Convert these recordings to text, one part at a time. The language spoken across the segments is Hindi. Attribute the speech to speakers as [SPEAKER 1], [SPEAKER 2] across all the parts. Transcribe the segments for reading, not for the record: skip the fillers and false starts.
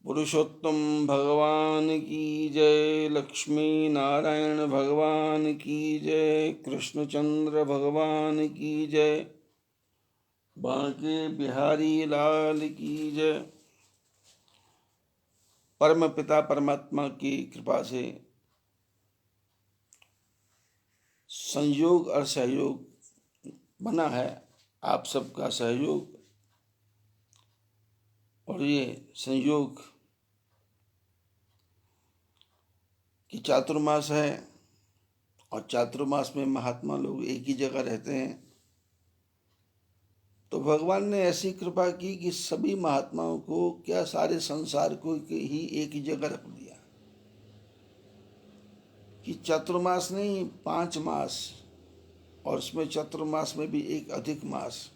[SPEAKER 1] पुरुषोत्तम भगवान की जय, लक्ष्मी नारायण भगवान की जय, कृष्णचंद्र भगवान की जय, बांके बिहारी लाल की जय। परम पिता परमात्मा की कृपा से संयोग और सहयोग बना है, आप सबका सहयोग, और ये संयोग कि चातुर्मास है और चातुर्मास में महात्मा लोग एक ही जगह रहते हैं। तो भगवान ने ऐसी कृपा की कि सभी महात्माओं को, क्या सारे संसार को ही एक ही जगह रख दिया कि चातुर्मास नहीं 5 मास, और उसमें चातुर्मास में भी एक अधिक मास।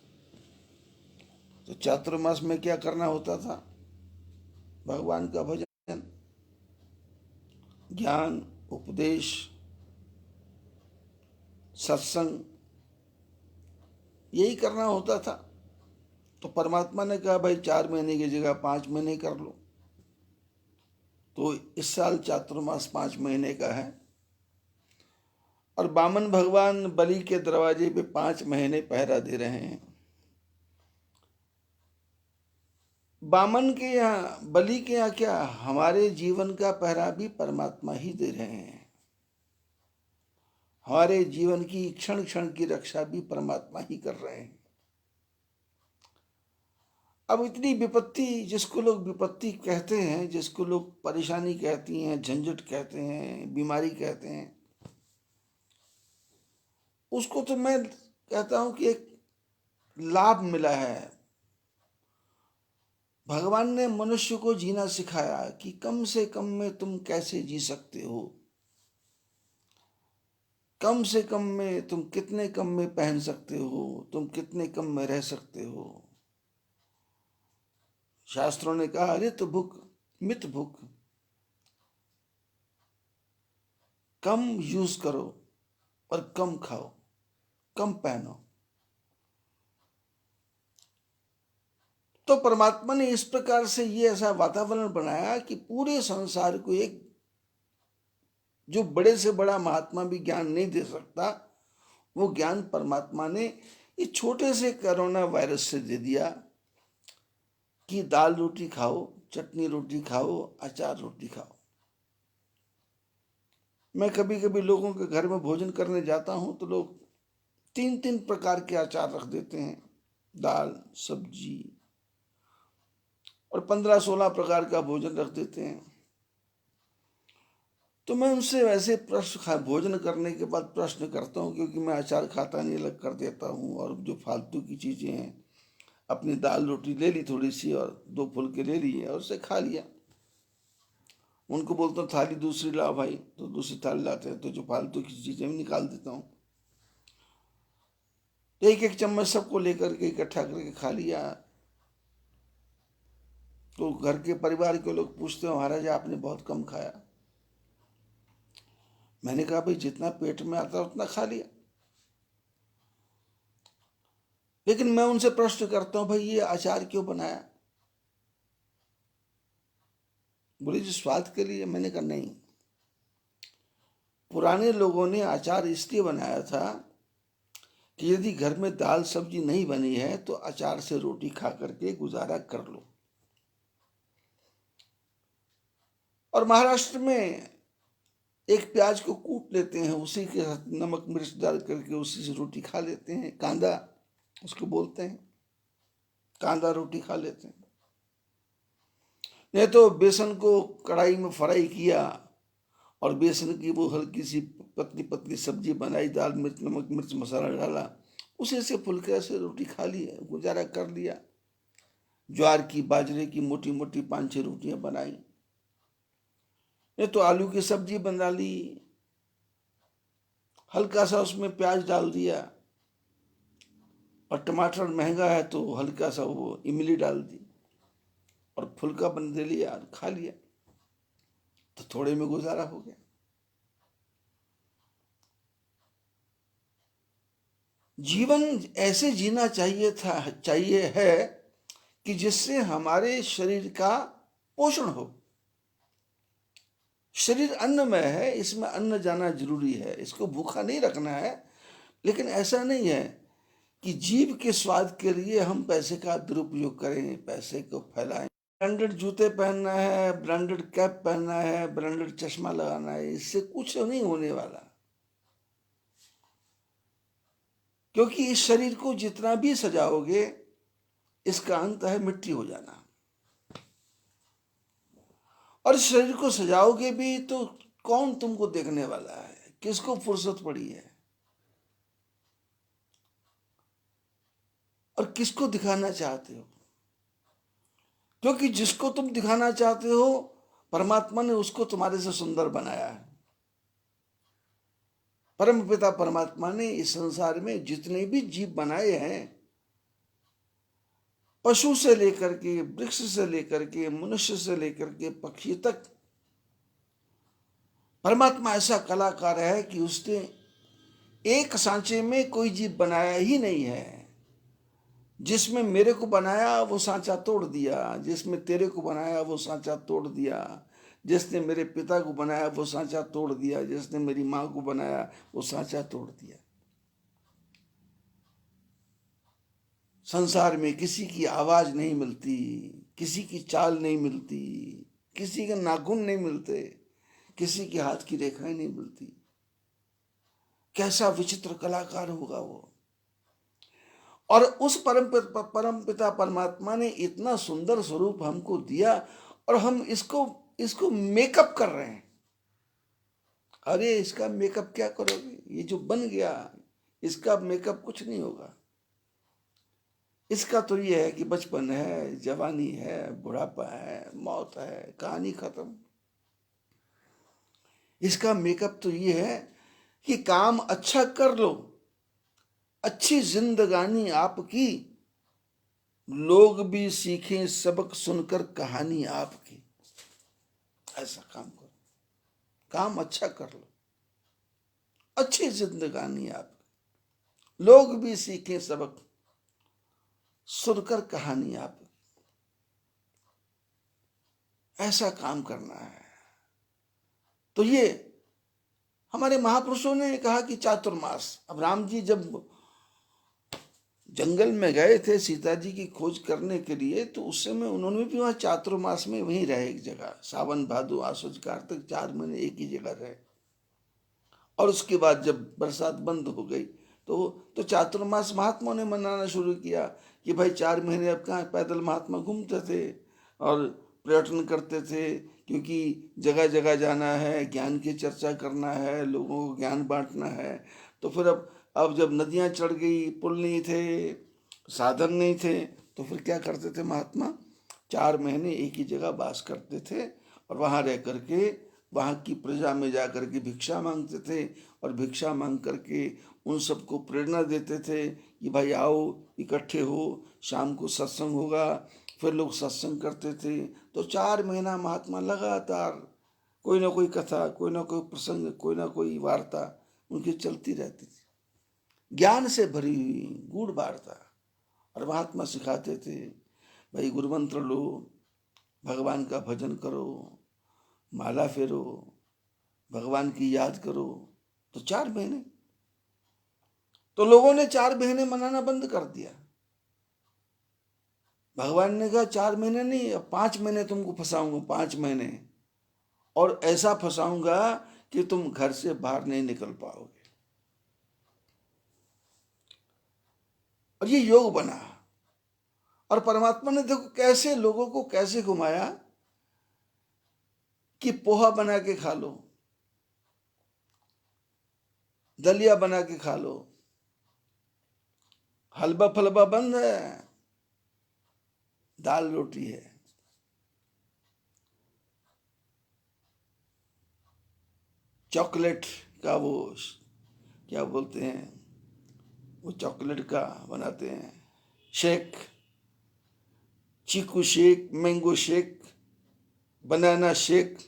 [SPEAKER 1] तो चातुर्मास में क्या करना होता था? भगवान का भजन, ज्ञान, उपदेश, सत्संग, यही करना होता था। तो परमात्मा ने कहा भाई 4 महीने की जगह 5 महीने कर लो। तो इस साल चातुर्मास 5 महीने का है, और वामन भगवान बलि के दरवाजे पे 5 महीने पहरा दे रहे हैं। वामन के यहाँ, बलि के यहाँ क्या, हमारे जीवन का पहरा भी परमात्मा ही दे रहे हैं। हमारे जीवन की क्षण क्षण की रक्षा भी परमात्मा ही कर रहे हैं। अब इतनी विपत्ति, जिसको लोग विपत्ति कहते हैं, जिसको लोग परेशानी कहती हैं, झंझट कहते हैं, बीमारी कहते हैं, उसको तो मैं कहता हूं कि एक लाभ मिला है। भगवान ने मनुष्य को जीना सिखाया कि कम से कम में तुम कैसे जी सकते हो, कम से कम में तुम कितने कम में पहन सकते हो, तुम कितने कम में रह सकते हो। शास्त्रों ने कहा ऋत भुक मित भुक, कम यूज करो और कम खाओ, कम पहनो। तो परमात्मा ने इस प्रकार से ये ऐसा वातावरण बनाया कि पूरे संसार को एक, जो बड़े से बड़ा महात्मा भी ज्ञान नहीं दे सकता, वो ज्ञान परमात्मा ने इस छोटे से कोरोना वायरस से दे दिया कि दाल रोटी खाओ, चटनी रोटी खाओ, अचार रोटी खाओ। मैं कभी कभी लोगों के घर में भोजन करने जाता हूं तो लोग 3-3 प्रकार के अचार रख देते हैं, दाल, सब्जी, और 15-16 प्रकार का भोजन रख देते हैं। तो मैं उनसे वैसे प्रश्न, भोजन करने के बाद प्रश्न करता हूँ, क्योंकि मैं अचार खाता नहीं, अलग कर देता हूँ, और जो फालतू की चीज़ें हैं, अपनी दाल रोटी ले ली थोड़ी सी और 2 फुलके ले लिए और उसे खा लिया। उनको बोलता हूँ थाली दूसरी लाओ भाई, तो दूसरी थाली लाते हैं, तो जो फालतू की चीज़ें भी निकाल देता हूँ। एक एक चम्मच सबको लेकर के इकट्ठा करके खा लिया। तो घर के परिवार के लोग पूछते हैं महाराज आपने बहुत कम खाया। मैंने कहा भाई जितना पेट में आता उतना खा लिया। लेकिन मैं उनसे प्रश्न करता हूं भाई ये अचार क्यों बनाया? बोले जी स्वाद के लिए। मैंने कहा नहीं, पुराने लोगों ने अचार इसलिए बनाया था कि यदि घर में दाल सब्जी नहीं बनी है तो अचार से रोटी खा करके गुजारा कर लो। और महाराष्ट्र में एक प्याज को कूट लेते हैं, उसी के साथ नमक मिर्च डाल करके उसी से रोटी खा लेते हैं, कांदा उसको बोलते हैं, कांदा रोटी खा लेते हैं। नहीं तो बेसन को कढ़ाई में फ्राई किया और बेसन की वो हल्की सी पतली पतली सब्जी बनाई, दाल मिर्च नमक मिर्च मसाला डाला, उसी से फुल्के से रोटी खा ली, गुजारा कर लिया। ज्वार की बाजरे की मोटी मोटी 5-6 रोटियां बनाई, नहीं तो आलू की सब्जी बना ली, हल्का सा उसमें प्याज डाल दिया, और टमाटर महंगा है तो हल्का सा वो इमली डाल दी और फुल्का बन दे लिया और खा लिया, तो थोड़े में गुजारा हो गया। जीवन ऐसे जीना चाहिए है कि जिससे हमारे शरीर का पोषण हो। शरीर अन्नमय है, इसमें अन्न जाना जरूरी है, इसको भूखा नहीं रखना है। लेकिन ऐसा नहीं है कि जीभ के स्वाद के लिए हम पैसे का दुरुपयोग करें, पैसे को फैलाएं। ब्रांडेड जूते पहनना है, ब्रांडेड कैप पहनना है, ब्रांडेड चश्मा लगाना है, इससे कुछ नहीं होने वाला। क्योंकि इस शरीर को जितना भी सजाओगे, इसका अंत है मिट्टी हो जाना। और इस शरीर को सजाओगे भी तो कौन तुमको देखने वाला है, किसको फुर्सत पड़ी है, और किसको दिखाना चाहते हो? क्योंकि जिसको तुम दिखाना चाहते हो, परमात्मा ने उसको तुम्हारे से सुंदर बनाया है। परम पिता परमात्मा ने इस संसार में जितने भी जीव बनाए हैं, पशु से लेकर के, वृक्ष से लेकर के, मनुष्य से लेकर के पक्षी तक, परमात्मा ऐसा कलाकार है कि उसने एक सांचे में कोई जीव बनाया ही नहीं है। जिसमें मेरे को बनाया वो सांचा तोड़ दिया, जिसमें तेरे को बनाया वो सांचा तोड़ दिया, जिसने मेरे पिता को बनाया वो सांचा तोड़ दिया, जिसने मेरी माँ को बनाया वो सांचा तोड़ दिया। संसार में किसी की आवाज नहीं मिलती, किसी की चाल नहीं मिलती, किसी के नाखून नहीं मिलते, किसी के हाथ की रेखाएं नहीं मिलती। कैसा विचित्र कलाकार होगा वो। और उस परम पिता परमात्मा ने इतना सुंदर स्वरूप हमको दिया, और हम इसको इसको मेकअप कर रहे हैं। अरे इसका मेकअप क्या करोगे, ये जो बन गया इसका मेकअप कुछ नहीं होगा। इसका तो ये है कि बचपन है, जवानी है, बुढ़ापा है, मौत है, कहानी खत्म। इसका मेकअप तो ये है कि काम अच्छा कर लो, अच्छी जिंदगानी आपकी, लोग भी सीखें सबक सुनकर कहानी आपकी। ऐसा काम करो, काम अच्छा कर लो, अच्छी जिंदगानी आपकी, लोग भी सीखें सबक सुनकर कहानी आपकी। ऐसा काम करना है। तो ये हमारे महापुरुषों ने कहा कि चातुर्मास। अब राम जी जब जंगल में गए थे सीता जी की खोज करने के लिए, तो उस समय उन्होंने भी वहां चातुर्मास में वहीं रहे, एक जगह सावन भादो आश्विन कार्तिक 4 महीने एक ही जगह रहे। और उसके बाद जब बरसात बंद हो गई तो चातुर्मास महात्माओं ने मनाना शुरू किया कि भाई 4 महीने अब कहाँ पैदल महात्मा घूमते थे और पर्यटन करते थे, क्योंकि जगह जगह जाना है, ज्ञान की चर्चा करना है, लोगों को ज्ञान बांटना है। तो फिर अब जब नदियाँ चढ़ गई, पुल नहीं थे, साधन नहीं थे, तो फिर क्या करते थे महात्मा? 4 महीने एक ही जगह वास करते थे, और वहाँ रह करके वहाँ की प्रजा में जा करके भिक्षा मांगते थे, और भिक्षा मांग करके उन सबको प्रेरणा देते थे कि भाई आओ, इकट्ठे हो, शाम को सत्संग होगा। फिर लोग सत्संग करते थे। तो 4 महीना महात्मा लगातार कोई ना कोई कथा, कोई ना कोई प्रसंग, कोई ना कोई वार्ता उनकी चलती रहती थी, ज्ञान से भरी हुई गूढ़ वार्ता। और महात्मा सिखाते थे भाई गुरु मंत्र लो, भगवान का भजन करो, माला फेरो, भगवान की याद करो। तो 4 महीने तो लोगों ने 4 महीने मनाना बंद कर दिया। भगवान ने कहा 4 महीने नहीं, अब 5 महीने तुमको फंसाऊंगा, 5 महीने, और ऐसा फंसाऊंगा कि तुम घर से बाहर नहीं निकल पाओगे। और ये योग बना। और परमात्मा ने देखो कैसे लोगों को कैसे घुमाया कि पोहा बना के खा लो, दलिया बना के खा लो, हलवा फलवा बंद है, दाल रोटी है। चॉकलेट का वो क्या बोलते हैं, वो चॉकलेट का बनाते हैं shake, chikoo shake, mango shake, banana shake.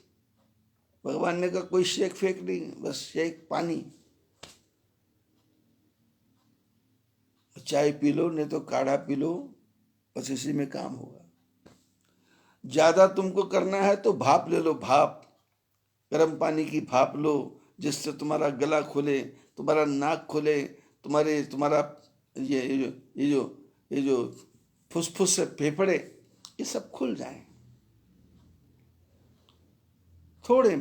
[SPEAKER 1] भगवान ने कहा कोई शेक फेक नहीं, बस शेक पानी, चाय पी लो नहीं तो काढ़ा पी लो, बस इसी में काम होगा। ज्यादा तुमको करना है तो भाप ले लो, भाप, गर्म पानी की भाप लो, जिससे तुम्हारा गला खुले, तुम्हारा नाक खुले, तुम्हारा ये जो फुसफुस से फेफड़े, ये सब खुल जाए। थोड़े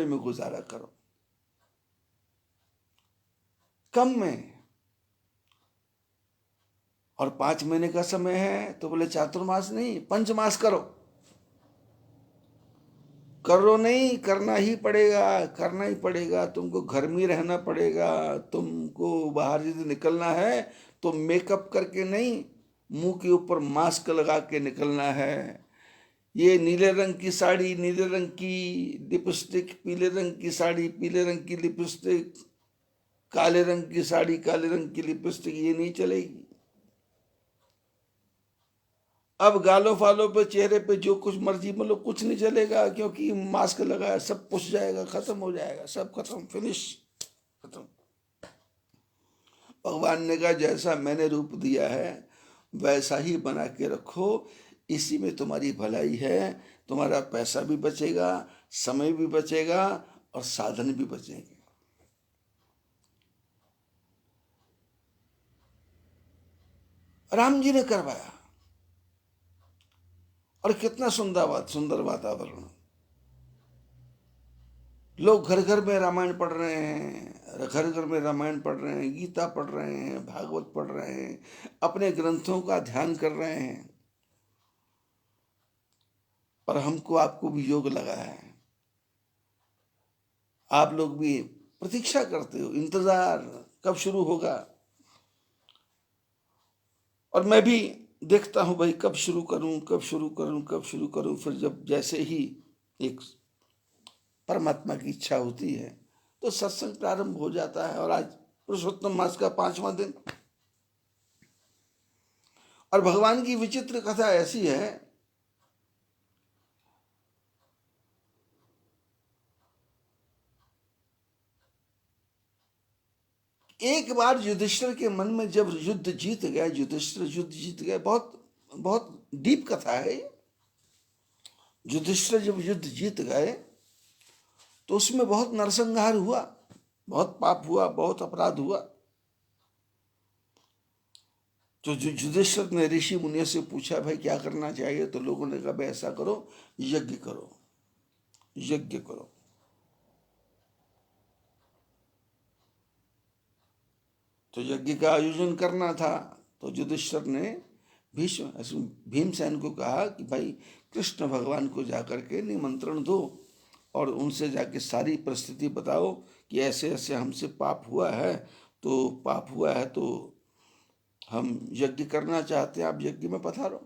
[SPEAKER 1] में गुजारा करो, कम में। और 5 महीने का समय है तो बोले चातुर्मास नहीं, पंचमास करो। करो नहीं, करना ही पड़ेगा, करना ही पड़ेगा। तुमको घर में रहना पड़ेगा। तुमको बाहर यदि निकलना है तो मेकअप करके नहीं, मुंह के ऊपर मास्क लगा के निकलना है। ये नीले रंग की साड़ी, नीले रंग की लिपस्टिक, पीले रंग की साड़ी, पीले रंग की लिपस्टिक, काले रंग की साड़ी, काले रंग की लिपस्टिक, ये नहीं चलेगी। अब गालों फालों पे, चेहरे पे जो कुछ मर्जी मतलब कुछ नहीं चलेगा, क्योंकि मास्क लगा है। सब पुछ जाएगा, खत्म हो जाएगा, सब खत्म, फिनिश, खत्म। भगवान ने कहा जैसा मैंने रूप दिया है वैसा ही बना के रखो, इसी में तुम्हारी भलाई है। तुम्हारा पैसा भी बचेगा, समय भी बचेगा और साधन भी बचेंगे। राम जी ने करवाया, और कितना सुंदर वातावरण। लोग घर घर में रामायण पढ़ रहे हैं, घर घर में रामायण पढ़ रहे हैं, गीता पढ़ रहे हैं, भागवत पढ़ रहे हैं, अपने ग्रंथों का ध्यान कर रहे हैं। और हमको आपको भी योग लगा है। आप लोग भी प्रतीक्षा करते हो, इंतजार कब शुरू होगा। और मैं भी देखता हूं भाई, कब शुरू करूं, कब शुरू करूं, कब शुरू करूं। फिर जब जैसे ही एक परमात्मा की इच्छा होती है तो सत्संग प्रारंभ हो जाता है। और आज पुरुषोत्तम मास का 5वां दिन, और भगवान की विचित्र कथा ऐसी है, एक बार युधिष्ठिर के मन में जब युद्ध जीत गया, युधिष्ठिर युद्ध जीत गए, बहुत बहुत डीप कथा है। युधिष्ठिर जब युद्ध जीत गए तो उसमें बहुत नरसंहार हुआ, बहुत पाप हुआ, बहुत अपराध हुआ। तो युधिष्ठिर ने ऋषि मुनि से पूछा भाई क्या करना चाहिए। तो लोगों ने कहा भाई ऐसा करो, यज्ञ करो, यज्ञ करो। तो यज्ञ का आयोजन करना था। तो युधिष्ठिर ने भीमसेन को कहा कि भाई कृष्ण भगवान को जाकर के निमंत्रण दो और उनसे जाके सारी परिस्थिति बताओ कि ऐसे ऐसे हमसे पाप हुआ है, तो पाप हुआ है तो हम यज्ञ करना चाहते हैं, आप यज्ञ में पधारो।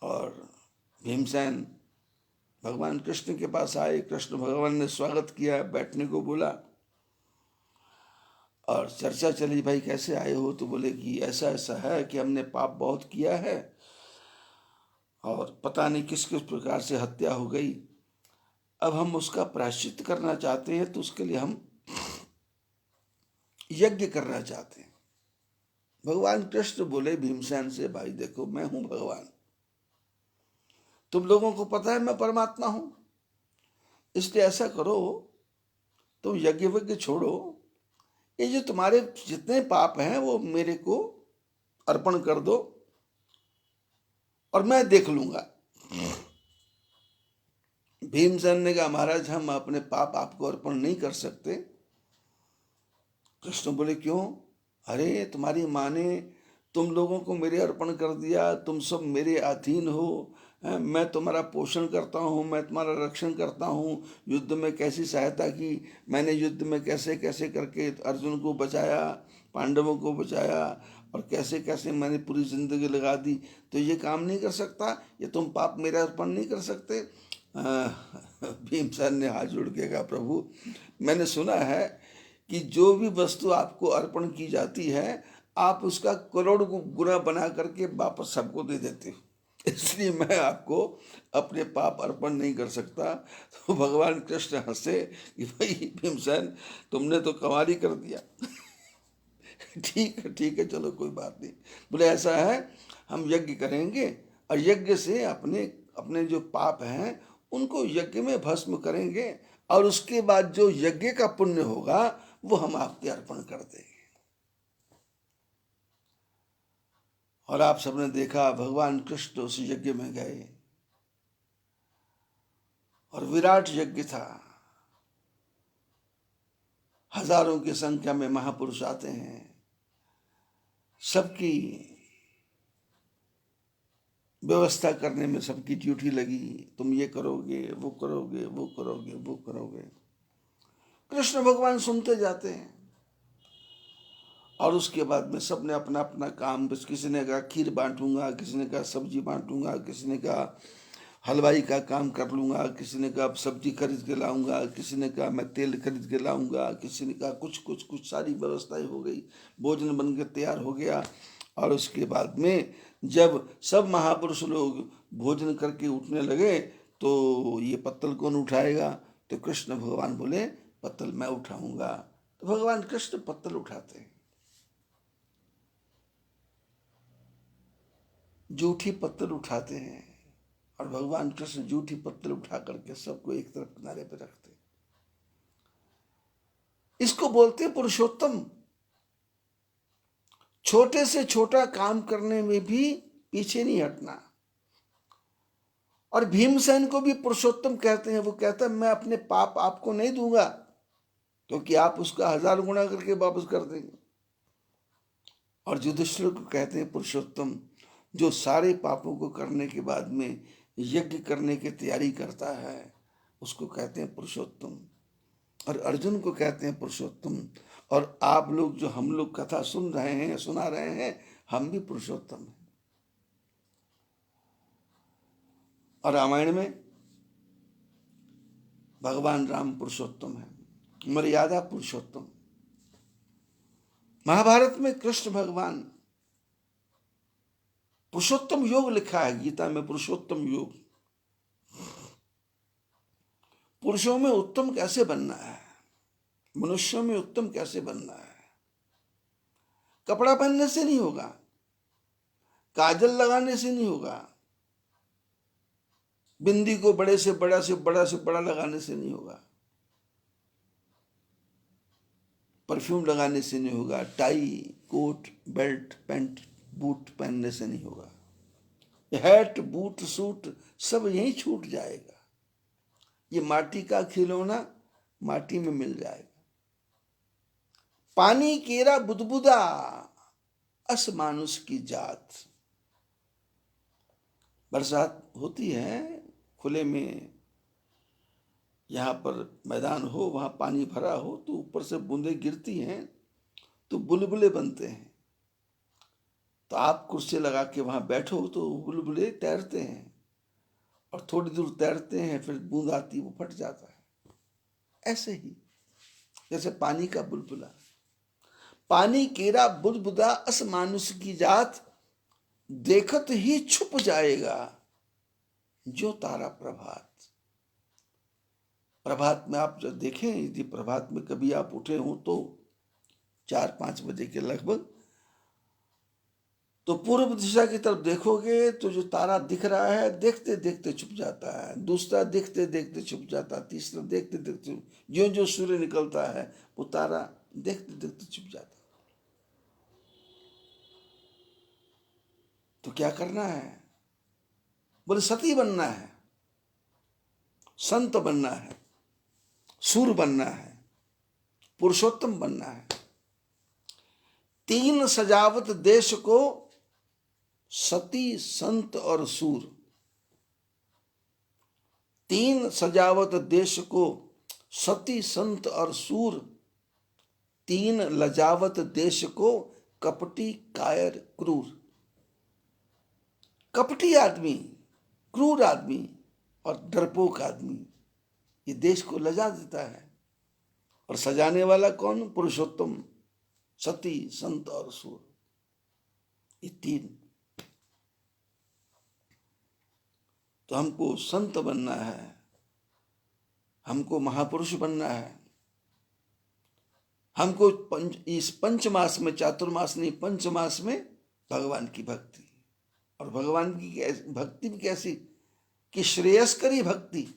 [SPEAKER 1] और भीमसेन भगवान कृष्ण के पास आए। कृष्ण भगवान ने स्वागत किया, बैठने को बोला और चर्चा चली, भाई कैसे आए हो। तो बोले कि ऐसा ऐसा है कि हमने पाप बहुत किया है और पता नहीं किस किस प्रकार से हत्या हो गई। अब हम उसका प्रायश्चित करना चाहते हैं, तो उसके लिए हम यज्ञ करना चाहते हैं। भगवान कृष्ण बोले भीमसेन से, भाई देखो मैं हूं भगवान, तुम लोगों को पता है मैं परमात्मा हूं, इसलिए ऐसा करो तुम यज्ञ वज्ञ छोड़ो, ये जो तुम्हारे जितने पाप हैं वो मेरे को अर्पण कर दो और मैं देख लूंगा। भीमसेन ने कहा महाराज हम अपने पाप आपको अर्पण नहीं कर सकते। कृष्ण बोले क्यों। अरे तुम्हारी माँ ने तुम लोगों को मेरे अर्पण कर दिया, तुम सब मेरे अधीन हो, मैं तुम्हारा पोषण करता हूँ, मैं तुम्हारा रक्षण करता हूँ। युद्ध में कैसी सहायता की मैंने, युद्ध में कैसे कैसे करके अर्जुन को बचाया, पांडवों को बचाया, और कैसे कैसे मैंने पूरी जिंदगी लगा दी। तो ये काम नहीं कर सकता, ये तुम पाप मेरा अर्पण नहीं कर सकते। भीमसेन ने हाथ जोड़ के कहा प्रभु मैंने सुना है कि जो भी वस्तु आपको अर्पण की जाती है आप उसका करोड़ गुना बना करके वापस सबको दे देते हो, इसलिए मैं आपको अपने पाप अर्पण नहीं कर सकता। तो भगवान कृष्ण हंसे कि भाई भीमसेन तुमने तो कमाल ही कर दिया। ठीक है चलो कोई बात नहीं। बोले ऐसा है हम यज्ञ करेंगे और यज्ञ से अपने अपने जो पाप हैं उनको यज्ञ में भस्म करेंगे, और उसके बाद जो यज्ञ का पुण्य होगा वो हम आपके अर्पण कर देंगे। और आप सबने देखा भगवान कृष्ण उस यज्ञ में गए और विराट यज्ञ था। हजारों की संख्या में महापुरुष आते हैं, सबकी व्यवस्था करने में सबकी ड्यूटी लगी। तुम ये करोगे, वो करोगे, वो करोगे, वो करोगे। कृष्ण भगवान सुनते जाते हैं और उसके बाद में सबने अपना अपना काम, बस किसी ने कहा खीर बांटूंगा, किसी ने कहा सब्जी बांटूंगा, किसी ने कहा हलवाई का काम कर लूँगा, किसी ने कहा सब्जी खरीद के लाऊंगा, किसी ने कहा मैं तेल खरीद के लाऊंगा, किसी ने कहा कुछ कुछ कुछ, सारी व्यवस्थाएं हो गई, भोजन बन के तैयार हो गया। और उसके बाद में जब सब महापुरुष लोग भोजन करके उठने लगे तो ये पत्तल कौन उठाएगा? तो कृष्ण भगवान बोले पत्तल मैं उठाऊंगा। तो भगवान कृष्ण पत्तल उठाते हैं, जूठी पत्तल उठाते हैं, और भगवान कृष्ण जूठी पत्तल उठा करके सबको एक तरफ किनारे पे रखते। इसको बोलते हैं पुरुषोत्तम। छोटे से छोटा काम करने में भी पीछे नहीं हटना। और भीमसेन को भी पुरुषोत्तम कहते हैं। वो कहता है मैं अपने पाप आपको नहीं दूंगा क्योंकि आप उसका 1000 गुना करके वापस कर देंगे। और युधिष्ठिर को कहते हैं पुरुषोत्तम, जो सारे पापों को करने के बाद में यज्ञ करने की तैयारी करता है उसको कहते हैं पुरुषोत्तम। और अर्जुन को कहते हैं पुरुषोत्तम। और आप लोग जो हम लोग कथा सुन रहे हैं, सुना रहे हैं, हम भी पुरुषोत्तम हैं। और रामायण में भगवान राम पुरुषोत्तम है, मर्यादा पुरुषोत्तम। महाभारत में कृष्ण भगवान पुरुषोत्तम योग लिखा है गीता में, पुरुषोत्तम योग। पुरुषों में उत्तम कैसे बनना है, मनुष्यों में उत्तम कैसे बनना है। कपड़ा पहनने से नहीं होगा, काजल लगाने से नहीं होगा, बिंदी को बड़े से बड़ा से बड़ा से बड़ा लगाने से नहीं होगा, परफ्यूम लगाने से नहीं होगा, tie coat belt pant boot पहनने से नहीं होगा। हैट बूट सूट सब यहीं छूट जाएगा। ये माटी का खिलौना माटी में मिल जाएगा। पानी केरा बुदबुदा अस मानुष की जात। बरसात होती है खुले में, यहाँ पर मैदान हो, वहाँ पानी भरा हो, तो ऊपर से बूंदें गिरती हैं तो बुलबुले बनते हैं। तो आप कुर्सी लगा के वहाँ बैठो तो बुलबुले तैरते हैं, और थोड़ी दूर तैरते हैं, फिर बूंद आती वो फट जाता है। ऐसे ही जैसे पानी का बुलबुला। पानी केरा बुदबुदा अस मानुष की जात, देखत ही छुप जाएगा जो तारा प्रभात। प्रभात में आप जब देखें, यदि प्रभात में कभी आप उठे हो तो 4-5 बजे के लगभग, तो पूर्व दिशा की तरफ देखोगे तो जो तारा दिख रहा है देखते देखते छुप जाता है, दूसरा देखते देखते छुप जाता है, तीसरा देखते देखते, जो जो सूर्य निकलता है वो तारा देखते देखते छुप जाता है। तो क्या करना है? बोले सती बनना है, संत बनना है, सूर बनना है, पुरुषोत्तम बनना है। 3 सजावत देश को, सती संत और सूर। 3 सजावत देश को, सती संत और सूर। 3 लजावत देश को, कपटी कायर क्रूर। कपटी आदमी, क्रूर आदमी और डरपोक आदमी ये देश को लजा देता है। और सजाने वाला कौन? पुरुषोत्तम, सती संत और सूर। ये 3। तो हमको संत बनना है, हमको महापुरुष बनना है, हमको इस पंचमास में, चातुर्मास नहीं पंचमास में भगवान की भक्ति, और भगवान की भक्ति भी कैसी कि श्रेयस्करी भक्ति।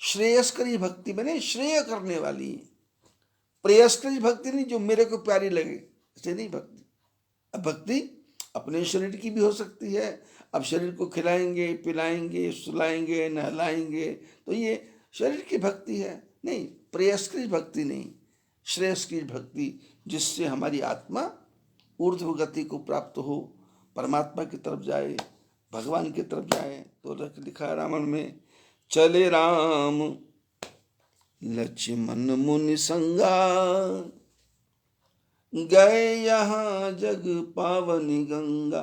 [SPEAKER 1] श्रेयस्करी भक्ति मैंने श्रेय करने वाली, प्रेयस्करी भक्ति नहीं जो मेरे को प्यारी लगे, ऐसे नहीं भक्ति। अब भक्ति अपने शरीर की भी हो सकती है। अब शरीर को खिलाएंगे, पिलाएंगे, सुलाएंगे, नहलाएंगे, तो ये शरीर की भक्ति है। नहीं, प्रेयस्करी भक्ति नहीं, श्रेयस्करी भक्ति, जिससे हमारी आत्मा ऊर्ध्व गति को प्राप्त हो, परमात्मा की तरफ जाए, भगवान की तरफ जाए। तो लिखा है रामायण में, चले राम लक्ष्मण मुनि संगा, गए यहाँ जग पावनी गंगा,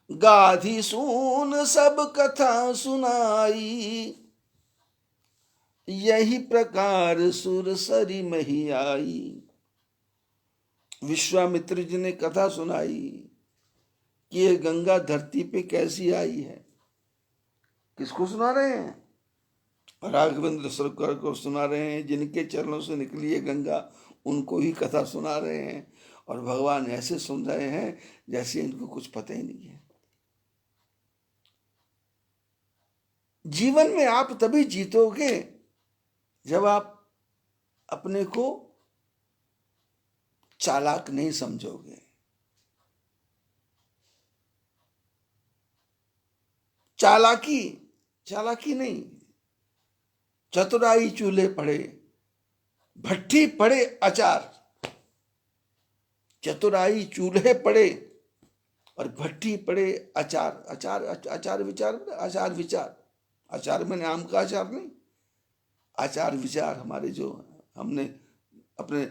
[SPEAKER 1] गाधी सून सब कथा सुनाई, यही प्रकार सुरसरी मही आई। विश्वामित्र जी ने कथा सुनाई कि यह गंगा धरती पे कैसी आई है। किसको सुना रहे हैं? राघवेंद्र सरकार को सुना रहे हैं, जिनके चरणों से निकली है गंगा, उनको ही कथा सुना रहे हैं। और भगवान ऐसे सुन रहे हैं जैसे इनको कुछ पता ही नहीं है। जीवन में आप तभी जीतोगे जब आप अपने को चालाक नहीं समझोगे। चालाकी नहीं, चतुराई चूल्हे पड़े, भट्ठी पड़े अचार। चतुराई चूल्हे पड़े और भट्ठी पड़े अचार। अचार विचार। अचार मैंने आम का अचार नहीं, आचार विचार हमारे जो हमने अपने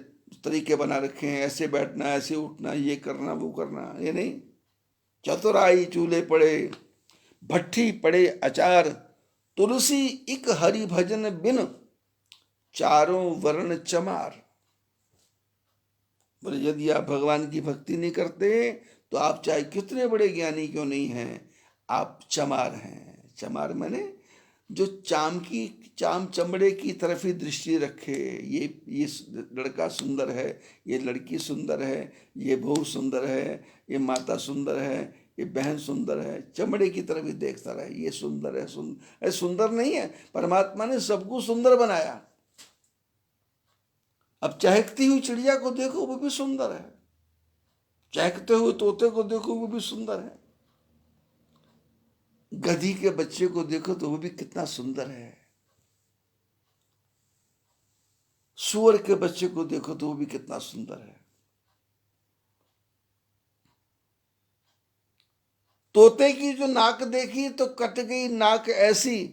[SPEAKER 1] तरीके बना रखे हैं, ऐसे बैठना, ऐसे उठना, ये करना, वो करना, ये नहीं। चतुराई चूल्हे पड़े, भट्ठी पड़े अचार, तुलसी इक हरि भजन बिन, चारों वर्ण चमार। बोले यदि आप भगवान की भक्ति नहीं करते तो आप चाहे कितने बड़े ज्ञानी क्यों नहीं हैं, आप चमार हैं। चमार माने जो चाम चमड़े की तरफ ही दृष्टि रखे। ये लड़का सुंदर है, ये लड़की सुंदर है, ये बहू सुंदर है, ये माता सुंदर है, ये बहन सुंदर है, चमड़े की तरफ ही देखता रहे। ये सुंदर है, सुंदर नहीं है। परमात्मा ने सबको सुंदर बनाया। अब चहकती हुई चिड़िया को देखो, वो भी सुंदर है। चहकते हुए तोते को देखो, वो भी सुंदर है। गधी के बच्चे को देखो तो वो भी कितना सुंदर है। सूअर के बच्चे को देखो तो वो भी कितना सुंदर है। तोते की जो नाक देखी तो कट गई नाक ऐसी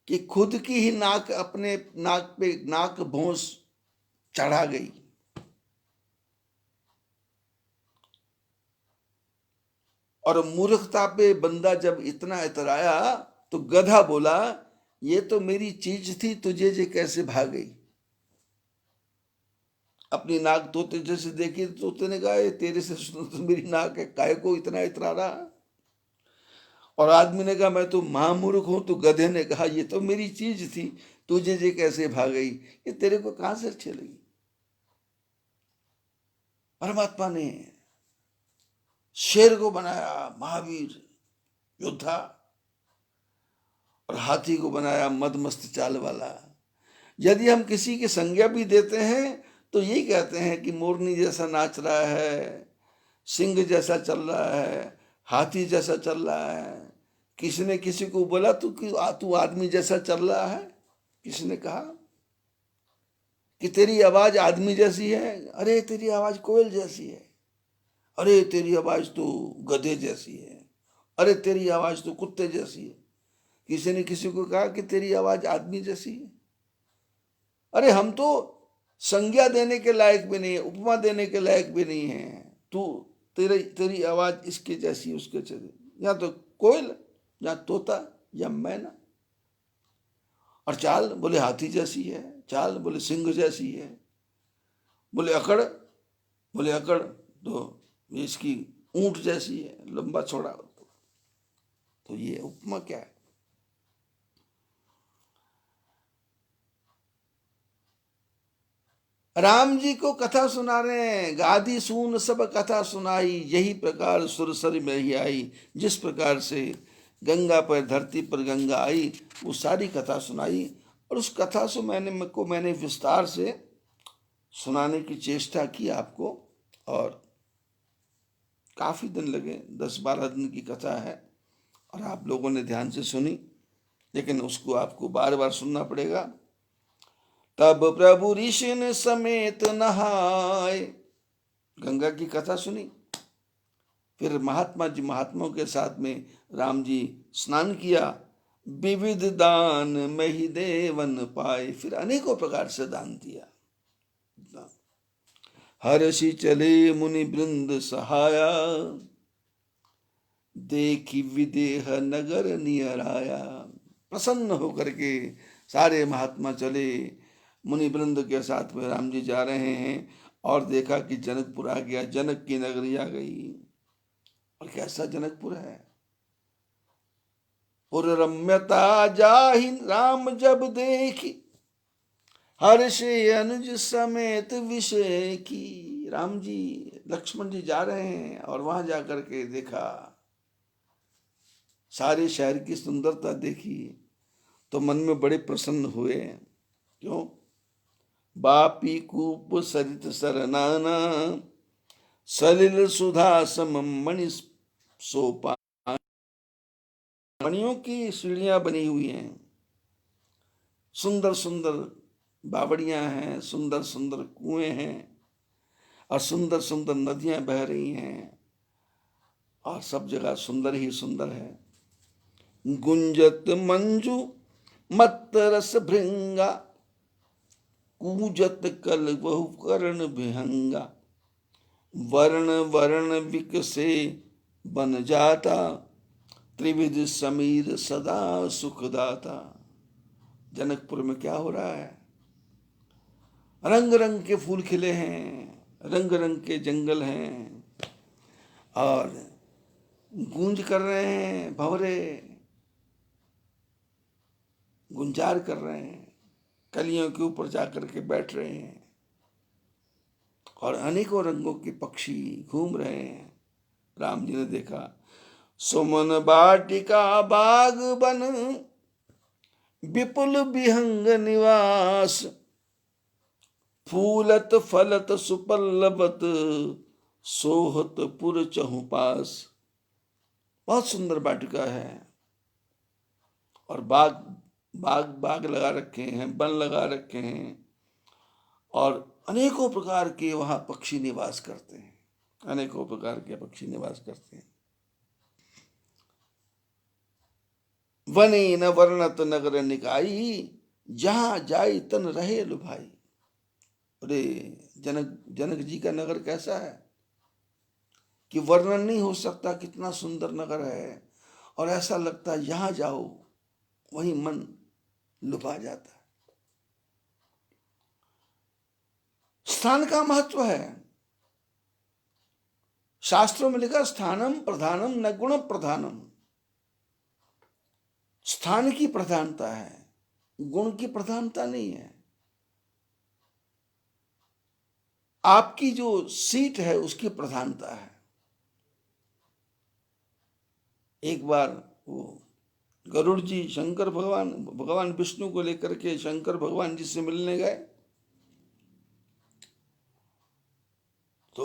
[SPEAKER 1] कि खुद की ही नाक अपने नाक पे नाक भोंस चढ़ा गई। और मूर्खता पे बंदा जब इतना इतराया तो गधा बोला, ये तो मेरी चीज थी, तुझे जे कैसे भाग गई। अपनी नाक तोते जैसे देखी, तोते ने कहा, तेरे से तो मेरी नाक है, काहे को इतना इतरा रहा। और आदमी ने कहा, मैं तो महामूर्ख हूं। तो गधे ने कहा, ये तो मेरी चीज थी, तुझे जे कैसे भाग गई। ये तेरे को कहां से अच्छी लगी। परमात्मा ने शेर को बनाया महावीर योद्धा, और हाथी को बनाया मदमस्त चाल वाला। यदि हम किसी की संज्ञा भी देते हैं तो यही कहते हैं कि मोरनी जैसा नाच रहा है, सिंह जैसा चल रहा है, हाथी जैसा चल रहा है। किसी ने किसी को बोला तू आदमी जैसा चल रहा है। किसी ने कहा कि तेरी आवाज आदमी जैसी है। अरे तेरी आवाज कोयल जैसी है। अरे तेरी आवाज तो गधे जैसी है। अरे तेरी आवाज तो कुत्ते जैसी है। किसी ने किसी को कहा कि तेरी आवाज आदमी जैसी है। अरे हम तो संज्ञा देने के लायक भी नहीं है, उपमा देने के लायक भी नहीं है। तेरी आवाज इसके जैसी, उसके जैसी, या तो कोयल, या तोता, या मैना। और चाल बोले हाथी जैसी है, चाल बोले सिंह जैसी है, बोले अकड़ तो इसकी ऊंट जैसी है, लंबा चौड़ा। तो ये उपमा क्या है? राम जी को कथा सुना रहे हैं, गादी सून सब कथा सुनाई, यही प्रकार सुरसर में ही आई। जिस प्रकार से गंगा पर, धरती पर गंगा आई, वो सारी कथा सुनाई। और उस कथा से मैंने विस्तार से सुनाने की चेष्टा की आपको, और काफ़ी दिन लगे, 10-12 दिन की कथा है, और आप लोगों ने ध्यान से सुनी, लेकिन उसको आपको बार बार सुनना पड़ेगा। तब प्रभु ऋषि समेत नहाए, गंगा की कथा सुनी। फिर महात्माओं के साथ में राम जी स्नान किया। विविध दान में ही देवन पाए, फिर अनेकों प्रकार से दान दिया। हर्षि चले मुनि वृंद सहाया, देखी विदेह नगर नियर आया। प्रसन्न होकर के सारे महात्मा चले, मुनि वृंद के साथ में राम जी जा रहे हैं, और देखा कि जनकपुर आ गया, जनक की नगरी आ गई। और कैसा जनकपुर है! पुर रम्यता जाहि राम जब देखी, हर्षे अनुज समेत विषय की। राम जी, लक्ष्मण जी जा रहे हैं, और वहां जाकर के देखा, सारे शहर की सुंदरता देखी, तो मन में बड़े प्रसन्न हुए। क्यों? बापी कूप सरित सरनाना, सलिल सुधा समम मणि सोपा। मणियों की सीढ़ियां बनी हुई हैं, सुंदर सुंदर बावड़ियां हैं, सुंदर सुंदर कुएं हैं, और सुंदर सुंदर नदियां बह रही हैं, और सब जगह सुंदर ही सुंदर है। गुंजत मंजू मत रस भृंगा, कूजत कल बहु कर्ण विहंगा। वर्ण वर्ण विकसे बन जाता, त्रिविध समीर सदा सुखदाता। जनकपुर में क्या हो रहा है? रंग रंग के फूल खिले हैं, रंग रंग के जंगल हैं, और गूंज कर रहे हैं, भंवरे गुंजार कर रहे हैं, कलियों के ऊपर जाकर के बैठ रहे हैं, और अनेकों रंगों के पक्षी घूम रहे हैं। राम जी ने देखा, सुमन बाटिका बाग बन, विपुल विहंग निवास। फूलत फलत सुपल्लवत, सोहत पुर चहुपास। बहुत सुंदर वाटिका है, और बाग बाग बाग लगा रखे हैं, वन लगा रखे हैं, और अनेकों प्रकार के वहां पक्षी निवास करते हैं, अनेकों प्रकार के पक्षी निवास करते हैं। वने न वर्णत नगर निकाई, जहां जाई तन रहे लुभाई। अरे, जनक जी का नगर कैसा है कि वर्णन नहीं हो सकता, कितना सुंदर नगर है, और ऐसा लगता है यहां जाओ वहीं मन लुभा जाता है। स्थान का महत्व है। शास्त्रों में लिखा, स्थानम प्रधानम न गुण प्रधानम। स्थान की प्रधानता है, गुण की प्रधानता नहीं है। आपकी जो सीट है उसकी प्रधानता है। एक बार वो गरुड़ जी शंकर भगवान विष्णु को लेकर के शंकर भगवान जी से मिलने गए, तो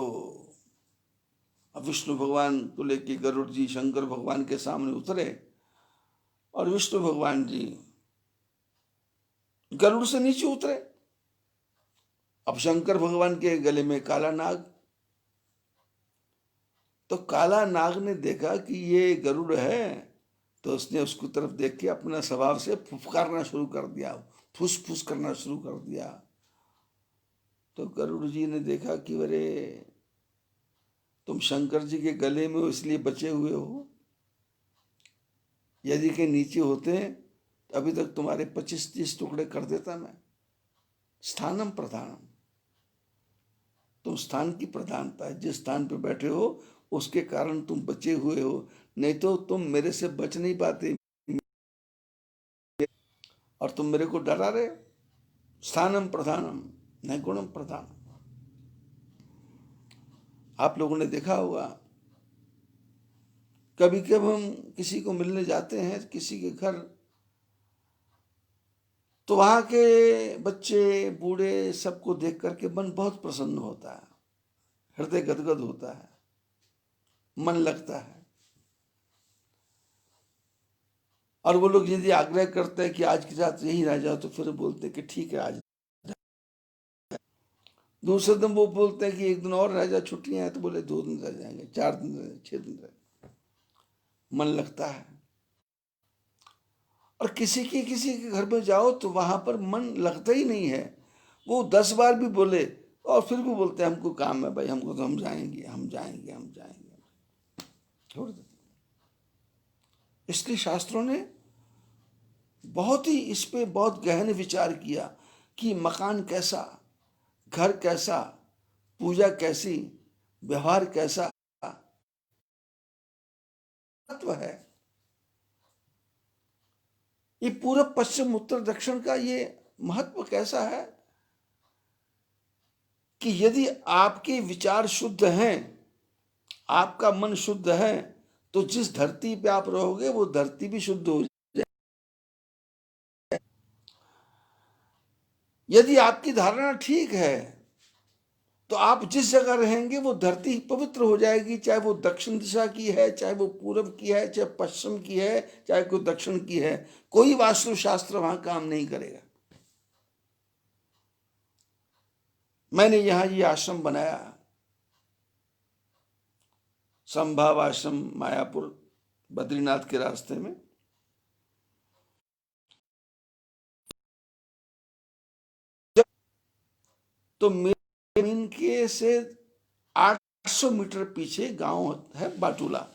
[SPEAKER 1] अब विष्णु भगवान को लेकर गरुड़ जी शंकर भगवान के सामने उतरे, और विष्णु भगवान जी गरुड़ से नीचे उतरे। अब शंकर भगवान के गले में काला नाग, तो काला नाग ने देखा कि ये गरुड़ है, तो उसने उसकी तरफ देख के अपना स्वभाव से फुफकारना शुरू कर दिया, फुस फुस करना शुरू कर दिया। तो गरुड़ जी ने देखा कि अरे, तुम शंकर जी के गले में हो इसलिए बचे हुए हो, यदि के नीचे होते तो अभी तक तुम्हारे 25-30 टुकड़े कर देता मैं। स्थानम प्रधानम, तुम स्थान की प्रधानता है, जिस स्थान पे बैठे हो उसके कारण तुम बचे हुए हो, नहीं तो तुम मेरे से बच नहीं पाते, और तुम मेरे को डरा रहे। स्थानम प्रधानम, नैगुणम प्रधान। आप लोगों ने देखा होगा, कभी कभी हम किसी को मिलने जाते हैं किसी के घर, तो वहां के बच्चे बूढ़े सबको देख करके मन बहुत प्रसन्न होता है, हृदय गदगद होता है, मन लगता है। और वो लोग यदि आग्रह करते हैं कि आज की रात यहीं रह जाओ, तो फिर बोलते हैं कि ठीक है आज। दूसरे दिन वो बोलते हैं कि एक दिन और रह जाओ, छुट्टियां हैं, तो बोले 2 दिन रह जाएंगे, 4 दिन रह, 6 दिन रह, मन लगता है। और किसी के घर में जाओ तो वहां पर मन लगता ही नहीं है। वो 10 बार भी बोले और फिर भी बोलते हैं हमको काम है भाई, हमको तो हम जाएंगे, हम जाएंगे, हम जाएंगे, छोड़ देते। इसलिए शास्त्रों ने बहुत ही इस पे बहुत गहन विचार किया कि मकान कैसा, घर कैसा, पूजा कैसी, व्यवहार कैसा तत्व है। ये पूरब पश्चिम उत्तर दक्षिण का ये महत्व कैसा है कि यदि आपके विचार शुद्ध हैं, आपका मन शुद्ध है, तो जिस धरती पे आप रहोगे वो धरती भी शुद्ध हो जाए। यदि आपकी धारणा ठीक है तो आप जिस जगह रहेंगे वो धरती पवित्र हो जाएगी, चाहे वो दक्षिण दिशा की है, चाहे वो पूरब की है, चाहे पश्चिम की है, चाहे कोई दक्षिण की है, कोई वास्तुशास्त्र वहां काम नहीं करेगा। मैंने यहां ये आश्रम बनाया, संभाव आश्रम, मायापुर, बद्रीनाथ के रास्ते में। तो मेरे जमीन के से 800 मीटर पीछे गांव है बाटूला,